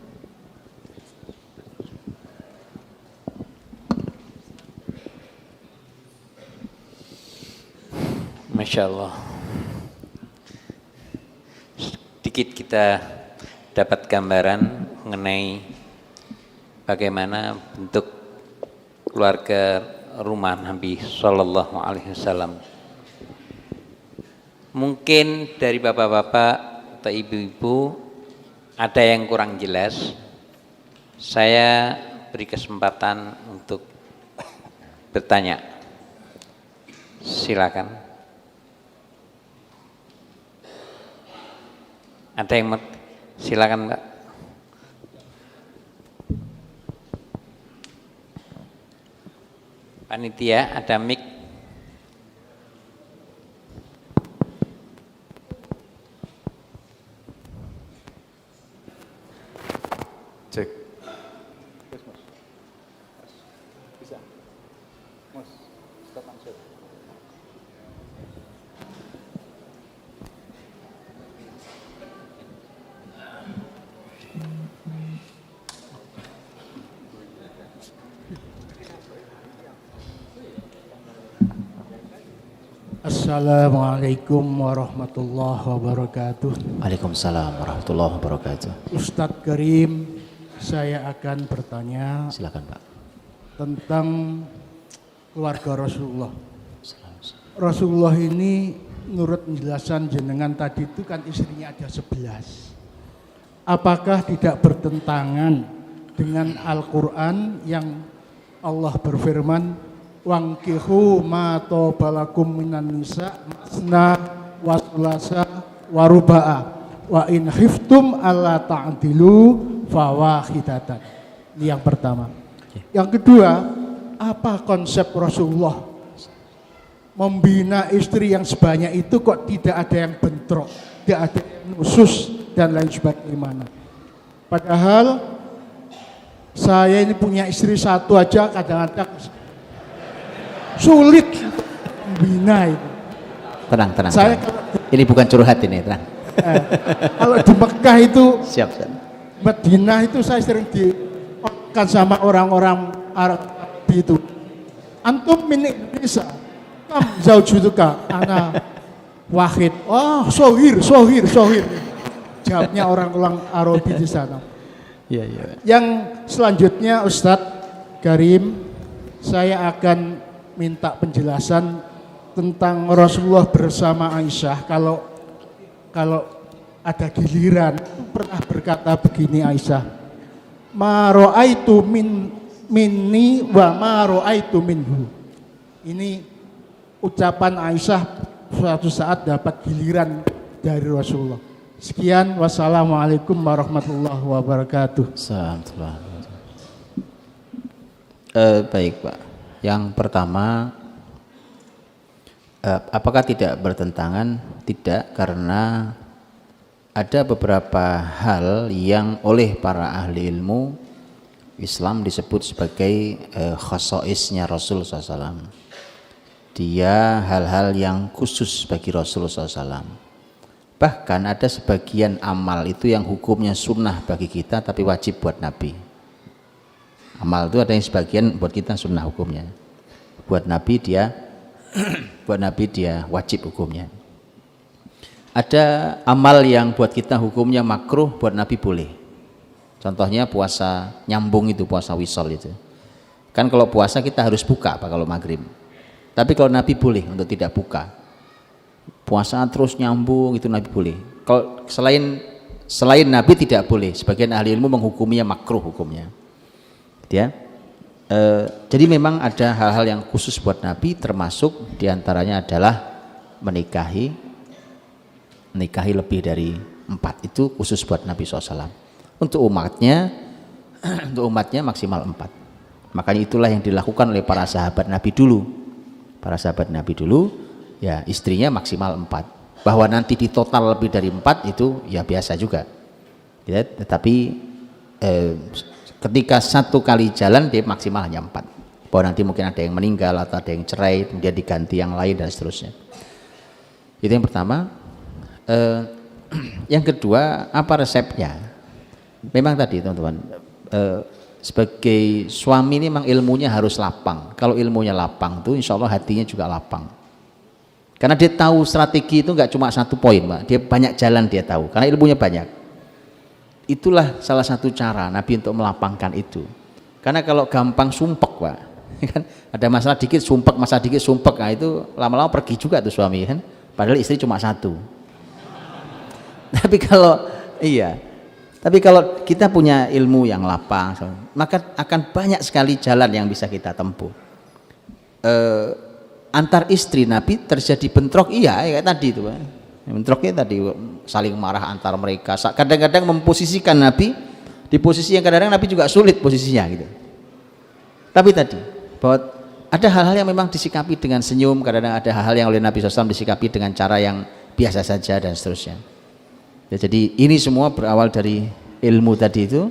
Masya Allah. Sedikit kita dapat gambaran mengenai bagaimana bentuk keluarga rumah Nabi Sallallahu Alaihi Wasallam. Mungkin dari bapak-bapak atau ibu-ibu ada yang kurang jelas. Saya beri kesempatan untuk bertanya. Silakan. Ada yang silakan Mbak. Panitia ada mic. Cek. Assalamualaikum warahmatullahi wabarakatuh. Waalaikumsalam warahmatullahi wabarakatuh. Ustadz Karim, saya akan bertanya Silakan Pak. tentang keluarga Rasulullah. Rasulullah ini menurut penjelasan jenengan tadi itu kan istrinya ada 11. Apakah tidak bertentangan dengan Al-Quran yang Allah berfirman, wangkihu ma tobalakum minan nisa masna wa sulasa wa ruba'a wa in khiftum alla ta'dilu fawahidatan. Ini yang pertama. Yang kedua, apa konsep Rasulullah membina istri yang sebanyak itu kok tidak ada yang bentrok, tidak ada yang khusus dan lain sebagainya. Padahal saya ini punya istri satu aja kadang-kadang sulit membina itu. Tenang. Saya Ini bukan curhat ini, tenang. Kalau di Mekah itu, Siap. Madinah itu saya sering diomongkan sama orang-orang Arab itu. Antum min Indonesia, kam zaujutuka ana wahid. Oh, sohir. Jawabnya orang-orang Arabi di sana. Iya. Yang selanjutnya Ustadz Karim, saya akan minta penjelasan tentang Rasulullah bersama Aisyah. Kalau ada giliran pernah berkata begini Aisyah, ma ra'aitu minni wa ma ra'aitu minhu. Ini ucapan Aisyah suatu saat dapat giliran dari Rasulullah. Sekian, wassalamualaikum warahmatullahi wabarakatuh. Baik Pak. Yang pertama, apakah tidak bertentangan? Tidak, karena ada beberapa hal yang oleh para ahli ilmu Islam disebut sebagai khosoisnya Rasul SAW. Dia hal-hal yang khusus bagi Rasul SAW. Bahkan ada sebagian amal itu yang hukumnya sunnah bagi kita tapi wajib buat Nabi. Amal itu ada yang sebagian buat kita sunnah hukumnya, buat Nabi dia wajib hukumnya. Ada amal yang buat kita hukumnya makruh, buat Nabi boleh. Contohnya puasa nyambung itu, puasa wisol itu. Kan kalau puasa kita harus buka Pak kalau maghrib. Tapi kalau Nabi boleh untuk tidak buka. Puasa terus nyambung itu Nabi boleh. Kalau selain Nabi tidak boleh. Sebagian ahli ilmu menghukuminya makruh hukumnya. Ya. Jadi memang ada hal-hal yang khusus buat Nabi, termasuk diantaranya adalah menikahi lebih dari 4. Itu khusus buat Nabi SAW. Untuk umatnya maksimal 4. Makanya itulah yang dilakukan oleh para sahabat Nabi dulu. Para sahabat Nabi dulu, ya istrinya maksimal 4. Bahwa nanti di total lebih dari 4 itu ya biasa juga. Ya, tetapi ketika satu kali jalan dia maksimal hanya 4. Bahwa nanti mungkin ada yang meninggal atau ada yang cerai, kemudian diganti yang lain dan seterusnya. Itu yang pertama. Yang kedua, apa resepnya? Memang tadi teman-teman, sebagai suami ini memang ilmunya harus lapang. Kalau ilmunya lapang tuh insya Allah hatinya juga lapang. Karena dia tahu strategi itu nggak cuma satu poin, Pak. Dia banyak jalan dia tahu, karena ilmunya banyak. Itulah salah satu cara Nabi untuk melapangkan itu. Karena kalau gampang sumpek, Pak, kan ada masalah dikit sumpek, masalah dikit sumpek, nah itu lama-lama pergi juga tuh suami kan. Padahal istri cuma satu. Tapi kalau kita punya ilmu yang lapang, maka akan banyak sekali jalan yang bisa kita tempuh. Antar istri Nabi terjadi bentrok, iya kayak tadi itu, Pak. Bentroknya tadi saling marah antar mereka. Kadang-kadang memposisikan Nabi di posisi yang kadang-kadang Nabi juga sulit posisinya gitu. Tapi tadi bahwa ada hal-hal yang memang disikapi dengan senyum, kadang-kadang ada hal-hal yang oleh Nabi SAW disikapi dengan cara yang biasa saja dan seterusnya. Ya, jadi ini semua berawal dari ilmu tadi itu.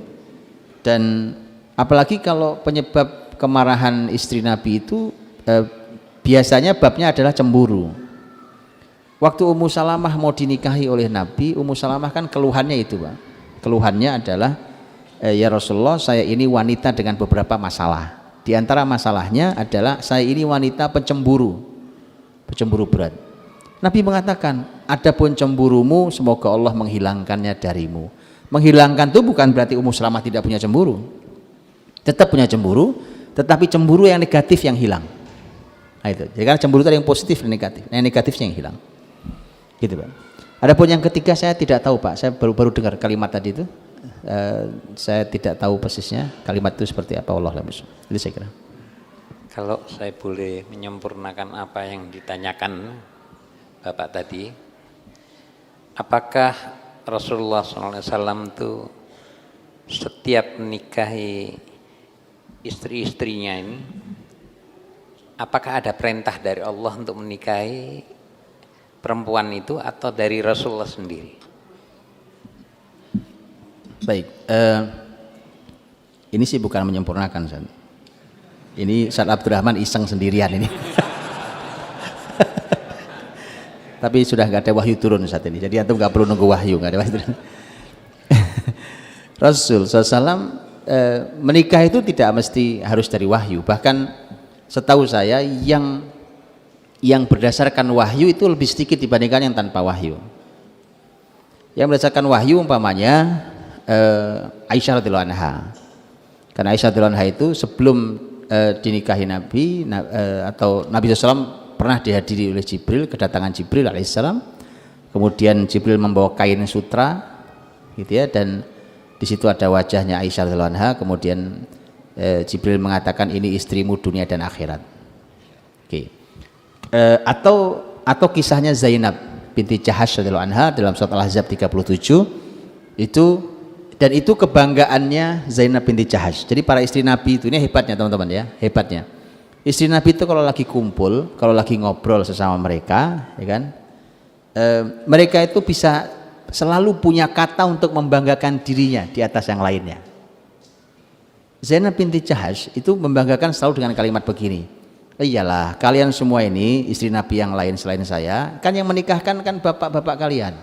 Dan apalagi kalau penyebab kemarahan istri Nabi itu biasanya babnya adalah cemburu. Waktu Ummu Salamah mau dinikahi oleh Nabi, Ummu Salamah kan keluhannya itu, Pak. Keluhannya adalah ya Rasulullah, saya ini wanita dengan beberapa masalah. Di antara masalahnya adalah saya ini wanita pencemburu berat. Nabi mengatakan, adapun cemburumu semoga Allah menghilangkannya darimu. Menghilangkan itu bukan berarti Ummu Salamah tidak punya cemburu. Tetap punya cemburu, tetapi cemburu yang negatif yang hilang. Nah itu. Jadi kan cemburu itu ada yang positif dan negatif. Nah, yang negatifnya yang hilang. Gitu, Pak. Adapun yang ketiga saya tidak tahu, Pak. Saya baru dengar kalimat tadi itu. Saya tidak tahu persisnya kalimat itu seperti apa, Allah alam. Itu saya kira. Kalau saya boleh menyempurnakan apa yang ditanyakan Bapak tadi, apakah Rasulullah SAW itu setiap menikahi istri-istrinya ini, apakah ada perintah dari Allah untuk menikahi perempuan itu atau dari Rasulullah sendiri? Baik, ini sih bukan menyempurnakan, Ustaz. Ini Ustaz Abdurrahman iseng sendirian ini. Tapi sudah nggak ada wahyu turun saat ini, jadi antum nggak perlu nunggu wahyu, nggak ada wahyu turun. Rasul SAW menikah itu tidak mesti harus dari wahyu. Bahkan setahu saya yang berdasarkan wahyu itu lebih sedikit dibandingkan yang tanpa wahyu. Yang berdasarkan wahyu umpamanya Aisyah radhiyallahu anha. Karena Aisyah radhiyallahu anha itu sebelum dinikahi Nabi atau Nabi SAW pernah dihadiri oleh Jibril, kedatangan Jibril alaihissalam. Kemudian Jibril membawa kain sutra, gitu ya, dan di situ ada wajahnya Aisyah radhiyallahu anha. Kemudian Jibril mengatakan ini istrimu dunia dan akhirat. Oke. Atau kisahnya Zainab binti Jahash radhiyallahu anha dalam surat Al-Ahzab 37 itu kebanggaannya Zainab binti Jahash. Jadi para istri Nabi itu, ini hebatnya teman-teman ya, hebatnya. Istri Nabi itu kalau lagi kumpul, kalau lagi ngobrol sesama mereka, ya kan, mereka itu bisa selalu punya kata untuk membanggakan dirinya di atas yang lainnya. Zainab binti Jahash itu membanggakan selalu dengan kalimat begini, iyalah kalian semua ini istri Nabi yang lain selain saya, kan yang menikahkan kan bapak-bapak kalian.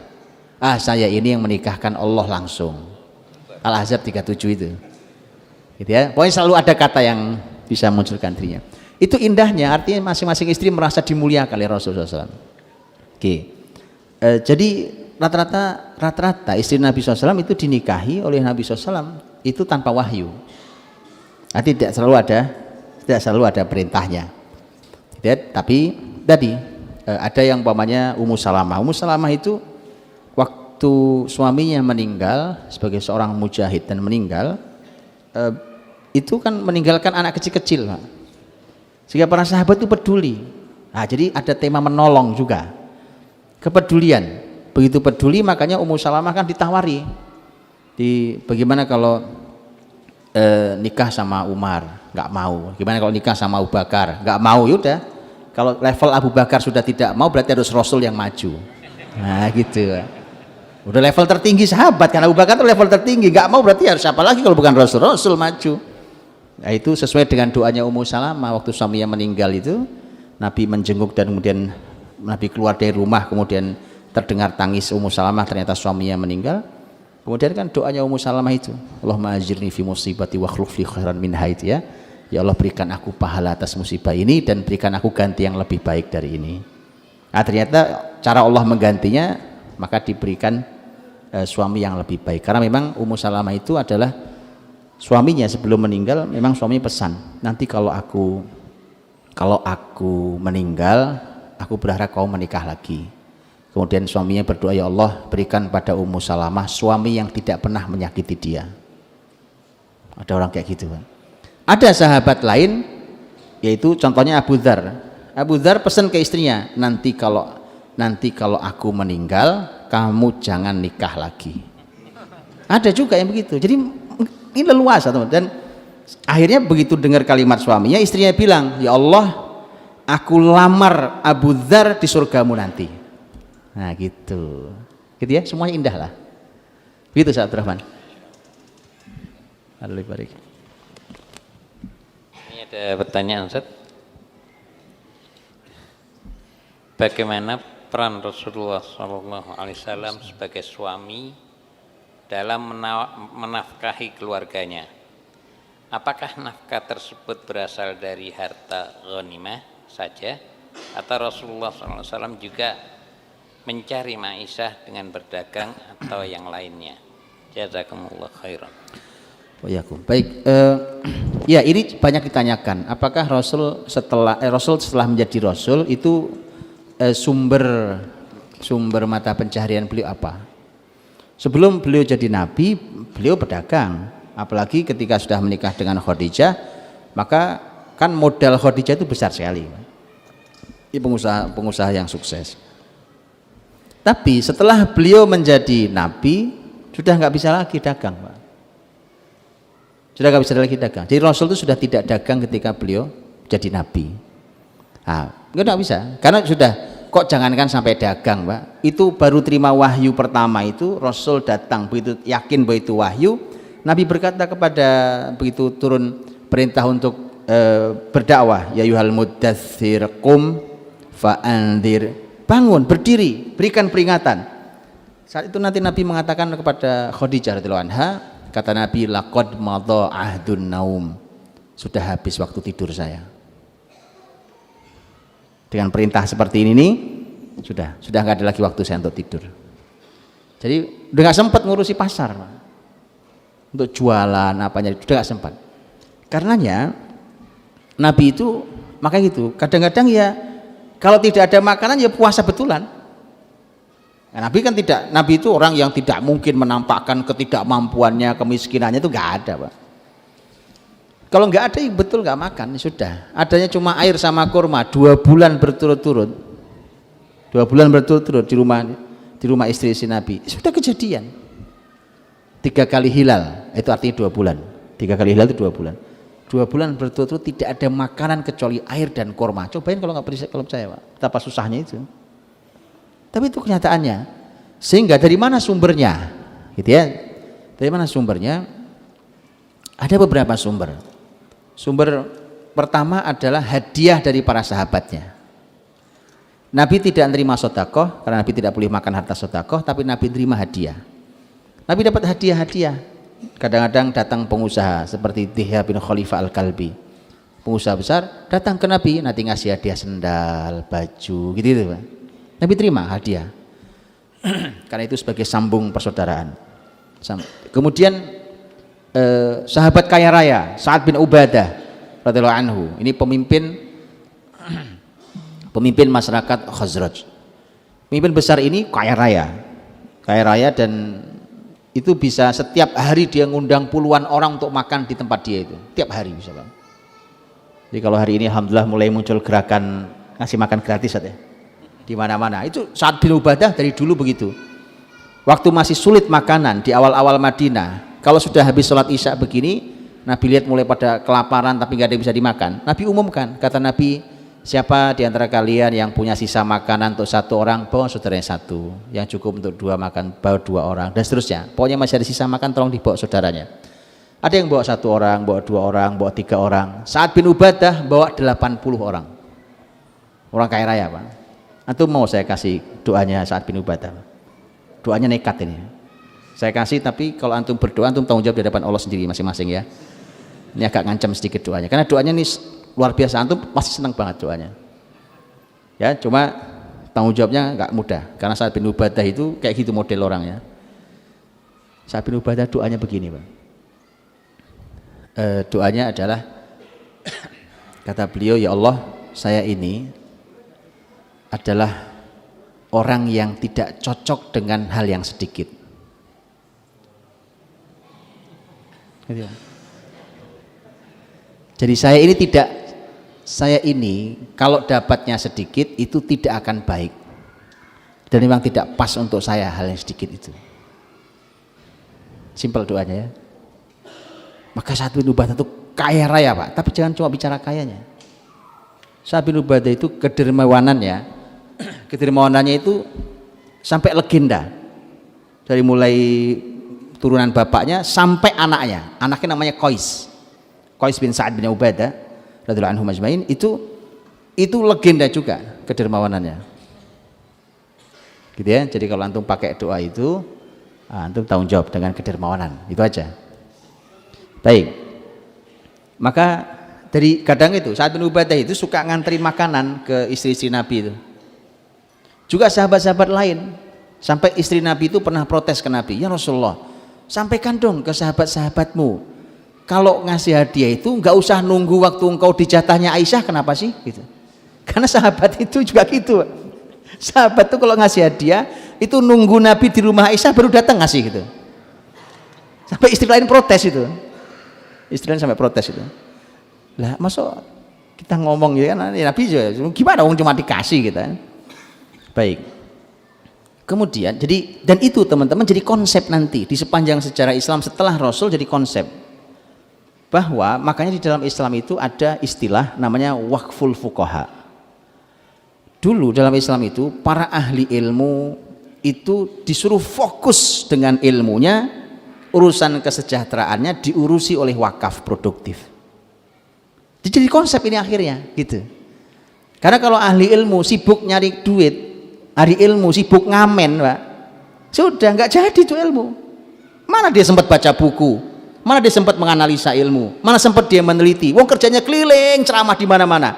Saya ini yang menikahkan Allah langsung. Al-Ahzab 37 itu. Gitu ya. Pokoknya selalu ada kata yang bisa munculkan dirinya. Itu indahnya, artinya masing-masing istri merasa dimuliakan oleh Rasulullah SAW. Oke. Jadi rata-rata istri Nabi SAW itu dinikahi oleh Nabi SAW itu tanpa wahyu. Tidak selalu ada perintahnya. Gitu ya. Tapi tadi ada yang umpamanya Ummu Salamah. Ummu Salamah itu waktu suaminya meninggal sebagai seorang mujahid dan meninggal, itu kan meninggalkan anak kecil-kecil, Pak. Sehingga para sahabat itu peduli. Nah, jadi ada tema menolong juga, kepedulian. Begitu peduli, makanya Ummu Salamah kan ditawari, bagaimana kalau nikah sama Umar, nggak mau. Gimana kalau nikah sama Abu Bakar, nggak mau. Yaudah, kalau level Abu Bakar sudah tidak mau, berarti harus Rasul yang maju. Nah gitu. Udah level tertinggi sahabat, karena Abu Bakar itu level tertinggi, nggak mau berarti harus siapa lagi kalau bukan Rasul? Rasul maju. Nah itu sesuai dengan doanya Ummu Salamah waktu suaminya meninggal itu, Nabi menjenguk dan kemudian Nabi keluar dari rumah, kemudian terdengar tangis Ummu Salamah, ternyata suaminya meninggal. Kemudian kan doanya Ummu Salamah itu, Allahumma ajirni fi musibati wa akhluf li khairan minha itu ya. Ya Allah, berikan aku pahala atas musibah ini dan berikan aku ganti yang lebih baik dari ini. Nah ternyata cara Allah menggantinya, maka diberikan suami yang lebih baik. Karena memang Ummu Salamah itu adalah suaminya sebelum meninggal, memang suaminya pesan, nanti kalau aku meninggal, aku berharap kau menikah lagi. Kemudian suaminya berdoa, ya Allah, berikan pada Ummu Salamah suami yang tidak pernah menyakiti dia. Ada orang kayak gitu kan. Ada sahabat lain, yaitu contohnya Abu Dzar. Abu Dzar pesan ke istrinya, nanti kalau aku meninggal, kamu jangan nikah lagi. Ada juga yang begitu. Jadi ini leluasa teman. Dan akhirnya begitu dengar kalimat suaminya, istrinya bilang, ya Allah, aku lamar Abu Dzar di surgamu nanti. Nah gitu ya, semuanya indah lah. Begitu Ustaz Abdurrahman. Alhamdulillah. Ini ada pertanyaan Ustaz. Bagaimana peran Rasulullah SAW sebagai suami dalam menafkahi keluarganya? Apakah nafkah tersebut berasal dari harta ghanimah saja, atau Rasulullah SAW juga mencari ma'isyah dengan berdagang atau yang lainnya? Jazakumullah khairan. Baik, ya ini banyak ditanyakan. Apakah Rasul setelah menjadi Rasul itu sumber mata pencaharian beliau apa? Sebelum beliau jadi Nabi, beliau berdagang. Apalagi ketika sudah menikah dengan Khadijah, maka kan modal Khadijah itu besar sekali. Ini pengusaha yang sukses. Tapi setelah beliau menjadi Nabi, sudah nggak bisa lagi dagang, Pak. Sudah nggak bisa lagi dagang. Jadi Rasul itu sudah tidak dagang ketika beliau jadi Nabi. Nah, nggak bisa, karena sudah, kok jangankan sampai dagang, Pak. Itu baru terima wahyu pertama itu, Rasul datang, begitu yakin bahwa itu wahyu, Nabi berkata kepada, begitu turun perintah untuk berdakwah, ya ayyuhal muddatsir qum fa'andzir, bangun, berdiri, berikan peringatan. Saat itu nanti Nabi mengatakan kepada Khadijah radhiyallahu anha, kata Nabi, laqad madha ahdun naum, sudah habis waktu tidur saya. Dengan perintah seperti ini nih, sudah nggak ada lagi waktu saya untuk tidur. Jadi udah nggak sempat ngurusi pasar, Pak. Untuk jualan apanya udah nggak sempat. Karenanya Nabi itu makanya gitu, kadang-kadang ya kalau tidak ada makanan ya puasa betulan. Nah, Nabi itu orang yang tidak mungkin menampakkan ketidakmampuannya, kemiskinannya, itu nggak ada, Pak. Kalau nggak ada ya betul nggak makan, sudah. Adanya cuma air sama kurma 2 bulan berturut-turut. 2 bulan berturut-turut di rumah istri si Nabi. Sudah kejadian. 3 kali hilal, itu artinya 2 bulan. 3 kali hilal itu 2 bulan. 2 bulan berturut-turut tidak ada makanan kecuali air dan kurma. Cobain kalau percaya, Pak, betapa susahnya itu. Tapi itu kenyataannya. Sehingga dari mana sumbernya? Gitu ya. Dari mana sumbernya? Ada beberapa sumber. Sumber pertama adalah hadiah dari para sahabatnya. Nabi tidak menerima sedekah karena Nabi tidak boleh makan harta sedekah, tapi Nabi menerima hadiah. Nabi dapat hadiah-hadiah. Kadang-kadang datang pengusaha seperti Dihya bin Khalifah Al-Kalbi, pengusaha besar, datang ke Nabi, nanti ngasih hadiah sendal, baju, gitu Pak. Nabi terima hadiah karena itu sebagai sambung persaudaraan. Kemudian sahabat kaya raya Sa'ad bin Ubadah radhiyallahu anhu, ini pemimpin masyarakat Khazraj. Pemimpin besar ini kaya raya dan itu bisa setiap hari dia ngundang puluhan orang untuk makan di tempat dia itu, tiap hari bisa, Bang. Jadi kalau hari ini alhamdulillah mulai muncul gerakan ngasih makan gratis ya, di mana-mana. Itu Sa'ad bin Ubadah dari dulu begitu. Waktu masih sulit makanan di awal-awal Madinah, kalau sudah habis sholat isya begini, Nabi lihat mulai pada kelaparan tapi nggak ada yang bisa dimakan. Nabi umumkan, kata Nabi, siapa di antara kalian yang punya sisa makanan untuk 1 orang, bawa saudaranya 1. Yang cukup untuk 2 makan, bawa 2 orang, dan seterusnya. Pokoknya masih ada sisa makan, tolong dibawa saudaranya. Ada yang bawa 1 orang, bawa 2 orang, bawa 3 orang. Sa'ad bin Ubadah bawa 80 orang. Orang kaya raya, Pak. Antum mau saya kasih doanya Sa'ad bin Ubadah? Doanya nekat ini. Saya kasih, tapi kalau antum berdoa, antum tanggung jawab di hadapan Allah sendiri masing-masing ya. Ini agak ngancam sedikit doanya, karena doanya ini luar biasa, antum pasti senang banget doanya. Ya, cuma tanggung jawabnya nggak mudah, karena Sa'ad bin Ubadah itu kayak gitu model orangnya. Sa'ad bin Ubadah doanya begini, Pak. Doanya adalah, kata beliau, ya Allah, saya ini adalah orang yang tidak cocok dengan hal yang sedikit. Jadi saya ini kalau dapatnya sedikit itu tidak akan baik, dan memang tidak pas untuk saya hal yang sedikit itu. Simpel doanya ya. Maka Sa'ad bin Ubadah itu kaya raya, Pak, tapi jangan cuma bicara kayanya. Sa'ad bin Ubadah itu kedermawanannya itu sampai legenda, dari mulai turunan bapaknya sampai anaknya namanya Qais bin Sa'ad bin Ubadah radhiyallahu anhu majma'in, itu legenda juga kedermawanannya, gitu ya. Jadi kalau antum pakai doa itu, antum tanggung jawab dengan kedermawanan, itu aja. Baik, maka dari kadang itu Sa'ad bin Ubadah itu suka ngantri makanan ke istri-istri Nabi itu, juga sahabat-sahabat lain, sampai istri Nabi itu pernah protes ke Nabi, ya Rasulullah, sampaikan dong ke sahabat-sahabatmu, kalau ngasih hadiah itu nggak usah nunggu waktu engkau di jatahnya Aisyah, kenapa sih gitu. Karena sahabat itu juga gitu, sahabat tuh kalau ngasih hadiah itu nunggu Nabi di rumah Aisyah baru datang ngasih gitu. Sampai istri lain protes itu, istri lain sampai protes itu. Lah masuk kita ngomong ya kan, Nabi juga gimana wong cuma dikasih gitu kan. Baik, kemudian jadi, dan itu teman-teman jadi konsep nanti di sepanjang sejarah Islam setelah Rasul, jadi konsep bahwa makanya di dalam Islam itu ada istilah namanya waqful fuqaha. Dulu dalam Islam itu para ahli ilmu itu disuruh fokus dengan ilmunya, urusan kesejahteraannya diurusi oleh wakaf produktif. Jadi konsep ini akhirnya gitu. Karena kalau ahli ilmu sibuk nyari duit, ahli ilmu sibuk ngamen, Pak, sudah nggak jadi itu ilmu. Mana dia sempat baca buku, mana dia sempat menganalisa ilmu, mana sempat dia meneliti. Wong kerjanya keliling ceramah di mana-mana.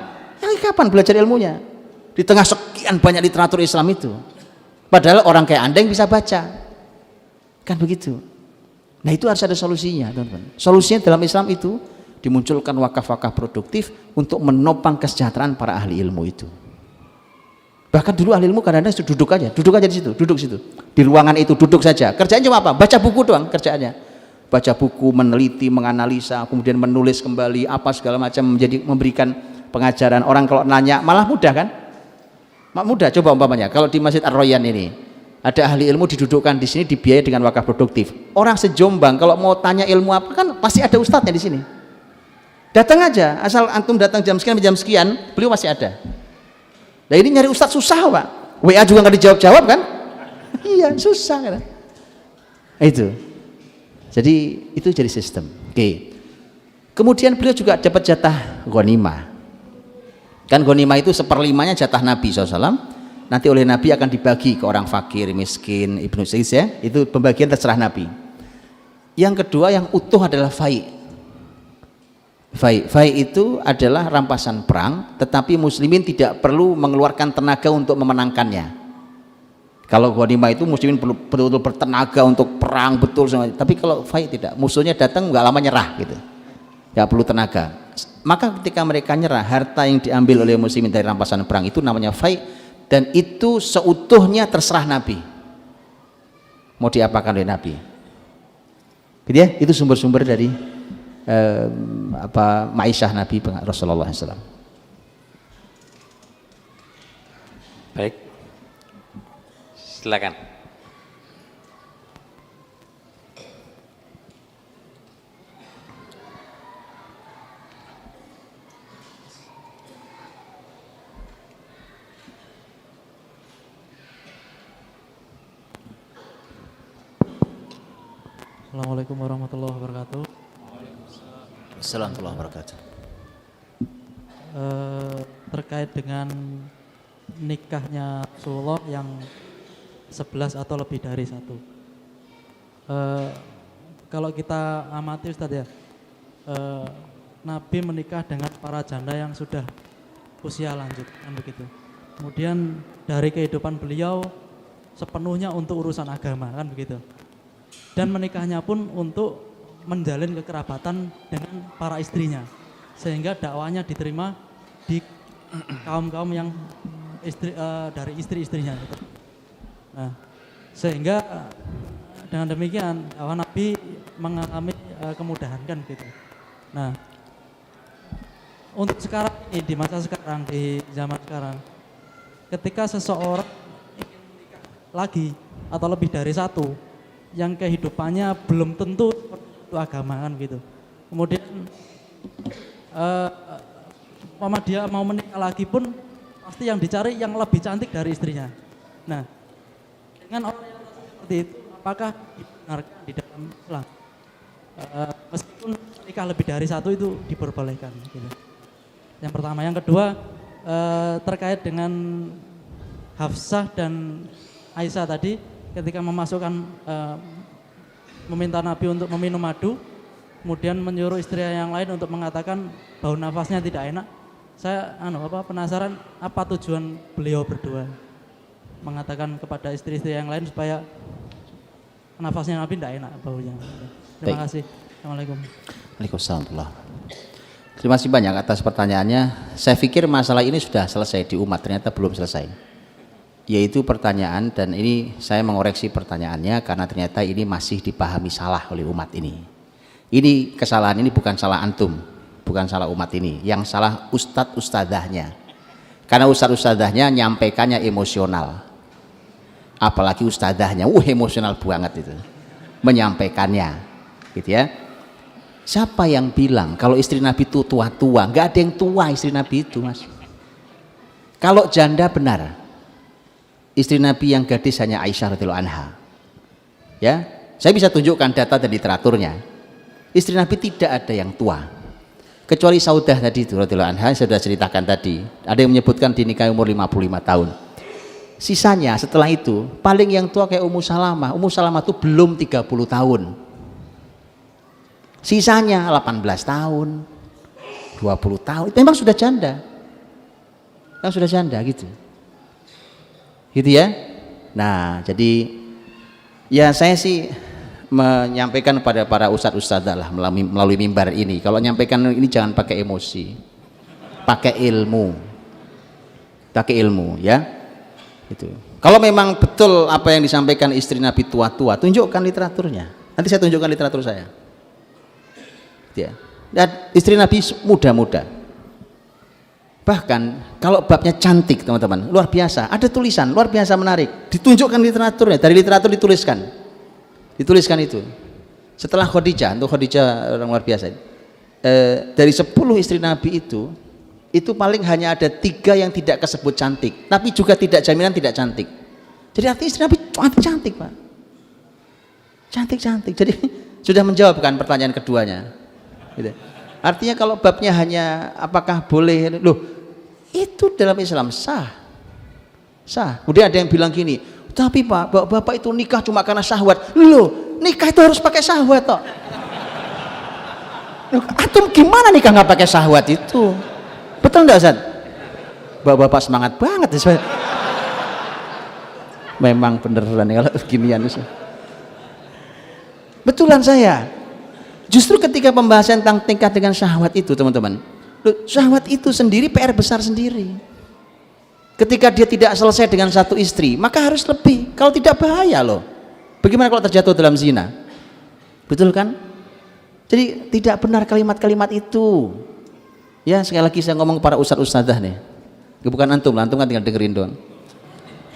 Kapan belajar ilmunya? Di tengah sekian banyak literatur Islam itu. Padahal orang kayak Anda yang bisa baca, kan begitu. Nah itu harus ada solusinya, teman-teman. Solusinya dalam Islam itu dimunculkan wakaf-wakaf produktif untuk menopang kesejahteraan para ahli ilmu itu. Bahkan dulu ahli ilmu kadang-kadang duduk aja di situ, duduk situ, di ruangan itu duduk saja. Kerjanya cuma apa? Baca buku doang kerjaannya. Baca buku, meneliti, menganalisa, kemudian menulis kembali apa segala macam, memberikan pengajaran. Orang kalau nanya malah mudah kan? Mudah. Coba umpamanya kalau di Masjid Ar-Royan ini ada ahli ilmu didudukkan di sini, dibiayai dengan wakaf produktif. Orang se-Jombang kalau mau tanya ilmu apa kan pasti ada ustadznya di sini. Datang aja, asal antum datang jam sekian, beliau masih ada. Nah ini nyari ustadz susah, Pak. WA juga nggak dijawab-jawab kan? Iya, susah kan? Itu. Jadi itu jadi sistem. Oke. Kemudian beliau juga dapat jatah ghanimah. Kan ghanimah itu 1/5-nya jatah Nabi SAW. Nanti oleh Nabi akan dibagi ke orang fakir, miskin, ibnu Sa'id ya. Itu pembagian terserah Nabi. Yang kedua yang utuh adalah fai'. Fai itu adalah rampasan perang, tetapi muslimin tidak perlu mengeluarkan tenaga untuk memenangkannya. Kalau ghanimah itu muslimin perlu betul-betul bertenaga untuk perang betul, tapi kalau fai tidak, musuhnya datang nggak lama nyerah gitu, nggak perlu tenaga. Maka ketika mereka nyerah, harta yang diambil oleh muslimin dari rampasan perang itu namanya fai, dan itu seutuhnya terserah Nabi mau diapakan oleh Nabi. Gitu ya, itu sumber-sumber dari ma'isyah Nabi Rasulullah SAW. Baik, Silakan. Assalamualaikum warahmatullahi wabarakatuh. Assalamualaikum warahmatullahi wabarakatuh. Terkait dengan nikahnya Rasulullah yang 11 atau lebih dari satu. Kalau kita amati Ustaz ya, Nabi menikah dengan para janda yang sudah usia lanjut, kan begitu. Kemudian dari kehidupan beliau sepenuhnya untuk urusan agama, kan begitu. Dan menikahnya pun untuk menjalin kekerabatan dengan para istrinya, sehingga dakwahnya diterima di kaum-kaum yang dari istri-istrinya gitu. Nah, sehingga dengan demikian Nabi mengalami kemudahan, kan gitu. Nah, untuk sekarang ini, di masa sekarang, di zaman sekarang, ketika seseorang ingin menikah lagi atau lebih dari satu, yang kehidupannya belum tentu itu agama, kan gitu. Kemudian dia mau menikah lagi pun pasti yang dicari yang lebih cantik dari istrinya. Nah, dengan orientasi seperti itu, apakah dibenarkan di dalam Islam? Meskipun menikah lebih dari satu itu diperbolehkan gitu. Yang pertama. Yang kedua, terkait dengan Hafsah dan Aisyah tadi, ketika memasukkan meminta Nabi untuk meminum madu, kemudian menyuruh istri yang lain untuk mengatakan bau nafasnya tidak enak. Saya penasaran apa tujuan beliau berdua mengatakan kepada istri-istri yang lain supaya nafasnya Nabi tidak enak baunya. Terima kasih. Assalamualaikum. Waalaikumsalam. Terima kasih banyak atas pertanyaannya. Saya pikir masalah ini sudah selesai di umat, ternyata belum selesai. Yaitu pertanyaan, dan ini saya mengoreksi pertanyaannya karena ternyata ini masih dipahami salah oleh umat ini. Ini kesalahan, ini bukan salah antum, bukan salah umat ini, yang salah ustadz-ustadzahnya. Karena ustadz-ustadzahnya nyampaikannya emosional, apalagi ustadzahnya, emosional banget itu menyampaikannya, gitu ya. Siapa yang bilang kalau istri Nabi itu tua-tua? Nggak ada yang tua istri Nabi itu, Mas. Kalau janda benar, istri Nabi yang gadis hanya Aisyah radhiyallahu anha. Ya, saya bisa tunjukkan data dan literaturnya. Istri Nabi tidak ada yang tua. Kecuali Saudah tadi itu radhiyallahu anha, saya sudah ceritakan tadi. Ada yang menyebutkan dinikahi umur 55 tahun. Sisanya setelah itu paling yang tua kayak Ummu Salamah. Ummu Salamah itu belum 30 tahun. Sisanya 18 tahun, 20 tahun. Memang sudah janda. Memang sudah janda gitu. Gitu ya. Nah, jadi ya saya sih menyampaikan kepada para ustadz-ustadzah lah melalui mimbar ini, kalau menyampaikan ini jangan pakai emosi, pakai ilmu ya. Itu kalau memang betul apa yang disampaikan istri Nabi tua-tua, tunjukkan literaturnya, nanti saya tunjukkan literatur saya ya. Dan istri Nabi muda-muda. Bahkan kalau babnya cantik teman-teman, luar biasa, ada tulisan luar biasa menarik, ditunjukkan literaturnya, dari literatur dituliskan itu. Setelah Khadijah, untuk Khadijah orang luar biasa, dari 10 istri Nabi itu paling hanya ada 3 yang tidak kesebut cantik, tapi juga tidak jaminan tidak cantik. Jadi artinya istri Nabi cantik Pak, cantik. Jadi sudah menjawabkan pertanyaan keduanya gitu. Artinya kalau babnya hanya apakah boleh, loh itu dalam Islam sah. Kemudian ada yang bilang gini, tapi Pak, bapak itu nikah cuma karena syahwat. Loh, nikah itu harus pakai syahwat toh. Atum gimana nikah nggak pakai syahwat itu? Betul nggak Ustaz? Bapak semangat banget ya. Memang beneran kalau ginian Ustaz. Betulan saya. Justru ketika pembahasan tentang tingkat dengan syahwat itu teman-teman, syahwat itu sendiri PR besar sendiri. Ketika dia tidak selesai dengan satu istri, maka harus lebih, kalau tidak bahaya loh. Bagaimana kalau terjatuh dalam zina? Betul kan? Jadi tidak benar kalimat-kalimat itu. Ya sekali lagi saya ngomong para ustadz-ustadzah nih, bukan antum kan tinggal dengerin doang.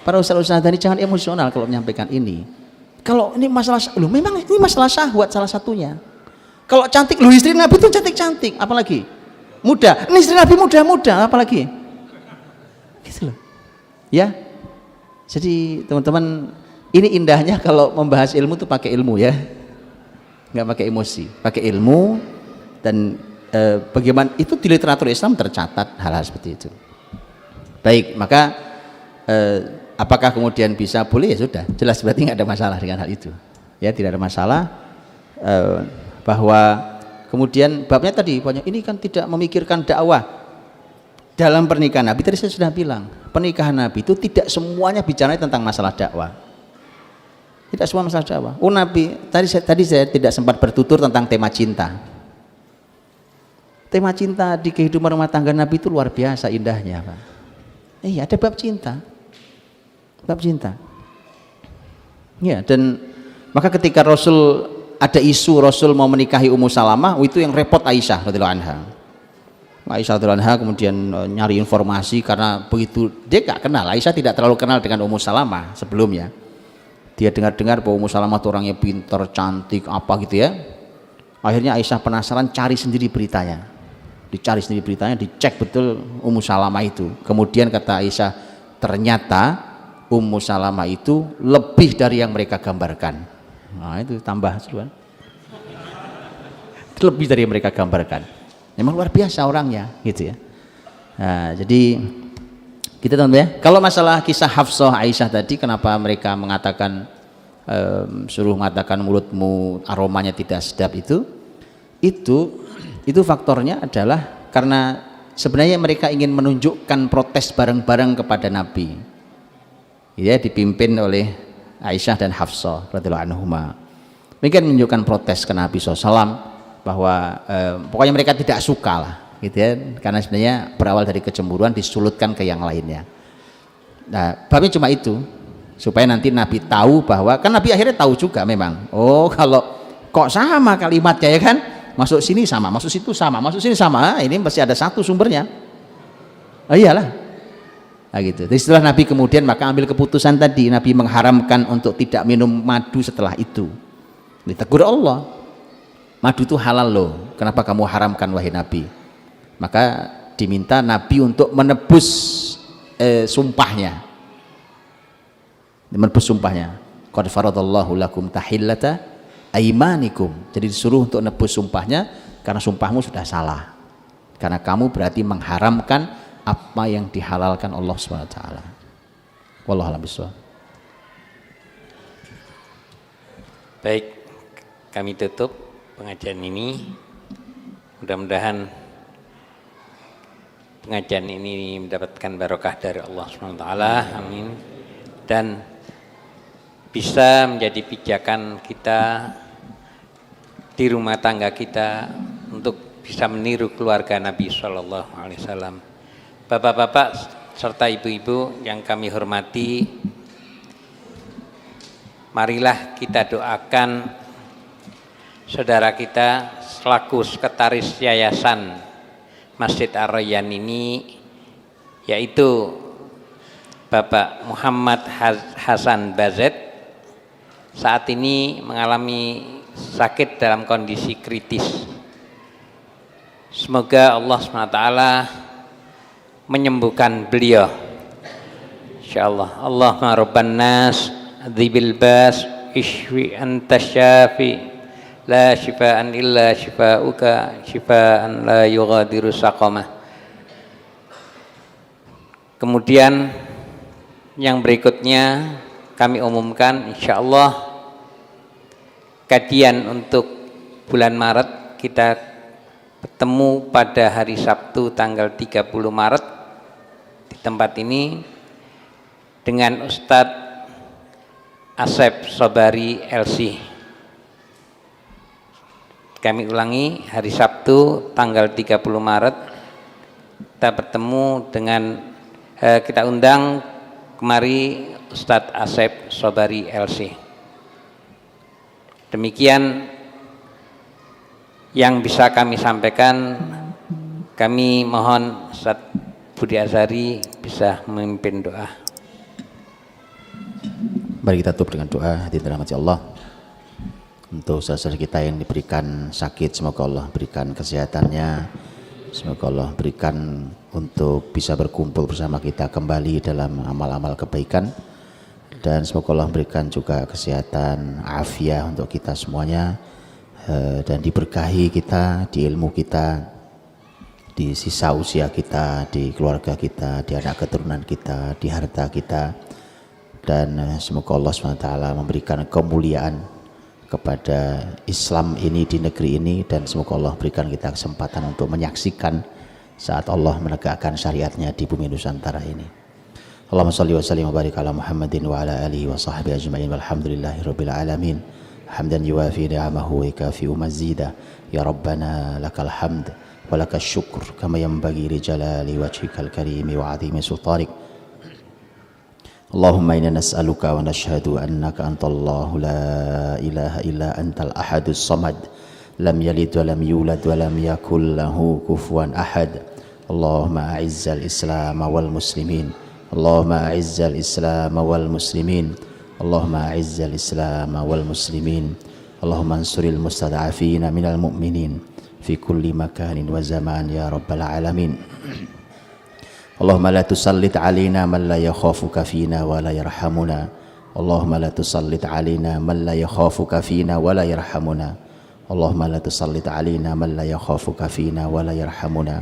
para ustaz-ustaz tadi jangan emosional kalau menyampaikan ini. Kalau ini masalah, loh memang ini masalah syahwat salah satunya. Kalau cantik, loh istri Nabi itu cantik-cantik, apalagi muda. Ini istri Nabi muda-muda, apalagi gitu loh. Ya, jadi teman-teman, ini indahnya kalau membahas ilmu tuh pakai ilmu ya, nggak pakai emosi, pakai ilmu. Dan bagaimana itu di literatur Islam tercatat hal-hal seperti itu. Baik, maka apakah kemudian bisa boleh? Ya sudah, jelas berarti nggak ada masalah dengan hal itu. Ya, tidak ada masalah. Bahwa kemudian babnya tadi banyak ini kan tidak memikirkan dakwah dalam pernikahan Nabi. Tadi saya sudah bilang, pernikahan Nabi itu tidak semuanya bicara tentang masalah dakwah. Tidak semua masalah dakwah. Oh Nabi, tadi saya tidak sempat bertutur tentang tema cinta. Tema cinta di kehidupan rumah tangga Nabi itu luar biasa indahnya, Pak. Iya, ada bab cinta. Bab cinta. Ya, dan maka ketika Rasul ada isu Rasul mau menikahi Ummu Salamah, itu yang repot Aisyah radhiyallahu anha. Aisyah radhiyallahu anha kemudian nyari informasi karena begitu dia nggak kenal, Aisyah tidak terlalu kenal dengan Ummu Salamah sebelumnya. Dia dengar-dengar bahwa Ummu Salamah itu orangnya pintar, cantik, apa gitu ya. Akhirnya Aisyah penasaran, cari sendiri beritanya. Dicari sendiri beritanya, dicek betul Ummu Salamah itu. Kemudian kata Aisyah, ternyata Ummu Salamah itu lebih dari yang mereka gambarkan. Nah itu tambah seruan, lebih dari yang mereka gambarkan. Memang luar biasa orangnya gitu ya. Nah, jadi kita tahu ya, kalau masalah kisah Hafsah Aisyah tadi, kenapa mereka mengatakan suruh mengatakan mulutmu aromanya tidak sedap, itu faktornya adalah karena sebenarnya mereka ingin menunjukkan protes bareng-bareng kepada Nabi. Ya, dipimpin oleh Aisyah dan Hafsah radhiyallahu anhuma. Mereka menunjukkan protes ke Nabi SAW bahwa pokoknya mereka tidak suka lah, gitu ya, karena sebenarnya berawal dari kecemburuan disulutkan ke yang lainnya. Nah, babnya cuma itu, supaya nanti Nabi tahu bahwa kan Nabi akhirnya tahu juga memang. Oh, kalau kok sama kalimatnya ya kan, masuk sini sama, masuk situ sama, masuk sini sama, ini pasti ada satu sumbernya. Oh iyalah. Nah, gitu. Jadi setelah Nabi kemudian maka ambil keputusan tadi, Nabi mengharamkan untuk tidak minum madu setelah itu. Ditegur Allah, madu itu halal loh, kenapa kamu haramkan wahai Nabi? Maka diminta Nabi untuk menebus sumpahnya, menebus sumpahnya. Qad faradallahu lakum tahillata aimanikum. Jadi disuruh untuk menebus sumpahnya karena sumpahmu sudah salah, karena kamu berarti mengharamkan apa yang dihalalkan Allah SWT. Wallahu a'lam bishawab. Baik, kami tutup pengajian ini. Mudah-mudahan pengajian ini mendapatkan barokah dari Allah SWT. Amin. Dan bisa menjadi pijakan kita di rumah tangga kita untuk bisa meniru keluarga Nabi SAW. Bapak-bapak serta ibu-ibu yang kami hormati, marilah kita doakan saudara kita selaku sekretaris Yayasan Masjid Ar-Rayyan ini, yaitu Bapak Muhammad Hasan Bazet, saat ini mengalami sakit dalam kondisi kritis. Semoga Allah SWT menyembuhkan beliau, insyaallah. Allahumma rabban nas dzibil bas ishfi anta syafi la syifaan illa syifauka syifaan la yughadiru saqamah. Kemudian yang berikutnya kami umumkan, insyaallah kajian untuk bulan Maret kita bertemu pada hari Sabtu tanggal 30 Maret di tempat ini dengan Ustadz Asep Sobari LC. Kami ulangi, hari Sabtu tanggal 30 Maret kita bertemu dengan kita undang kemari Ustadz Asep Sobari LC. Demikian yang bisa kami sampaikan. Kami mohon Ustadz Budi Azhari bisa memimpin doa. Mari kita tutup dengan doa. Hadirin dirahmati Allah. Untuk saudara-saudara kita yang diberikan sakit, semoga Allah berikan kesehatannya. Semoga Allah berikan untuk bisa berkumpul bersama kita kembali dalam amal-amal kebaikan. Dan semoga Allah berikan juga kesehatan, afiat untuk kita semuanya. Dan diberkahi kita, di ilmu kita, di sisa usia kita, di keluarga kita, di anak keturunan kita, di harta kita. Dan semoga Allah SWT memberikan kemuliaan kepada Islam ini di negeri ini, dan semoga Allah berikan kita kesempatan untuk menyaksikan saat Allah menegakkan syariatnya di bumi Nusantara ini. Allahumma shalli wa sallim wa barik ala Muhammadin wa ala alihi wa sahbihi ajma'in walhamdulillahi rabbil alamin hamdan yuwafi ni'amahu wa yukafi'u mazida ya Rabbana lakal hamd wa lakal syukr kama yanbaghi li jalali wajhikal karimi wa 'azimi sultanik. Allahumma inna nas'aluka wa nashhadu annaka antallahu la ilaha illa antal ahadus samad lam yalid wa lam yulad wa lam yakul lahu kufuwan ahad. Allahumma a'izzal islam wal muslimin, Allahumma a'izzal islam wal muslimin, Allahumma a'izzal islam wal muslimin, Allahumma ansuril mustad'afina minal mu'minin fi kulli makanin wa zaman ya rabbal alamin. Allahumma la tusallit alaina man la yakhafuka fina wa la yarhamuna. Allahumma la tusallit alaina man la yakhafuka fina wa la yarhamuna. Allahumma la tusallit alaina man la yakhafuka fina wa la yarhamuna.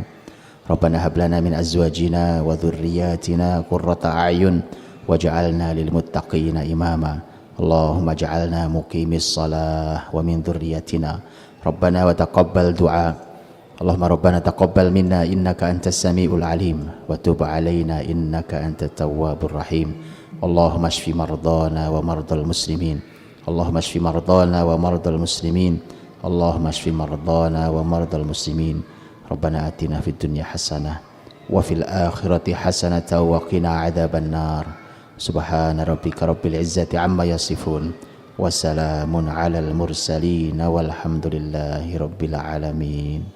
Rabbana hab lana min azwajina wa dhurriyyatina qurrata a'yun waj'alna lil muttaqina imama. Allahumma ij'alna muqimis shalah wa min dhurriyyatina. Rabbana wa taqabbal du'a. Allahumma rabbana taqabbal minna innaka antas samiul alim wa tub alaina innaka antat tawwabur rahim. Allahumma shfi mardana wa mardal muslimin. Allahumma shfi mardana wa mardal muslimin. Allahumma shfi mardana wa mardal muslimin. Rabbana atina fid dunya hasanah wa fil akhirati hasanatan wa qina adzaban nar. Subhana rabbika rabbil izzati amma yasifun wa salamun alal mursalin walhamdulillahi rabbil alamin.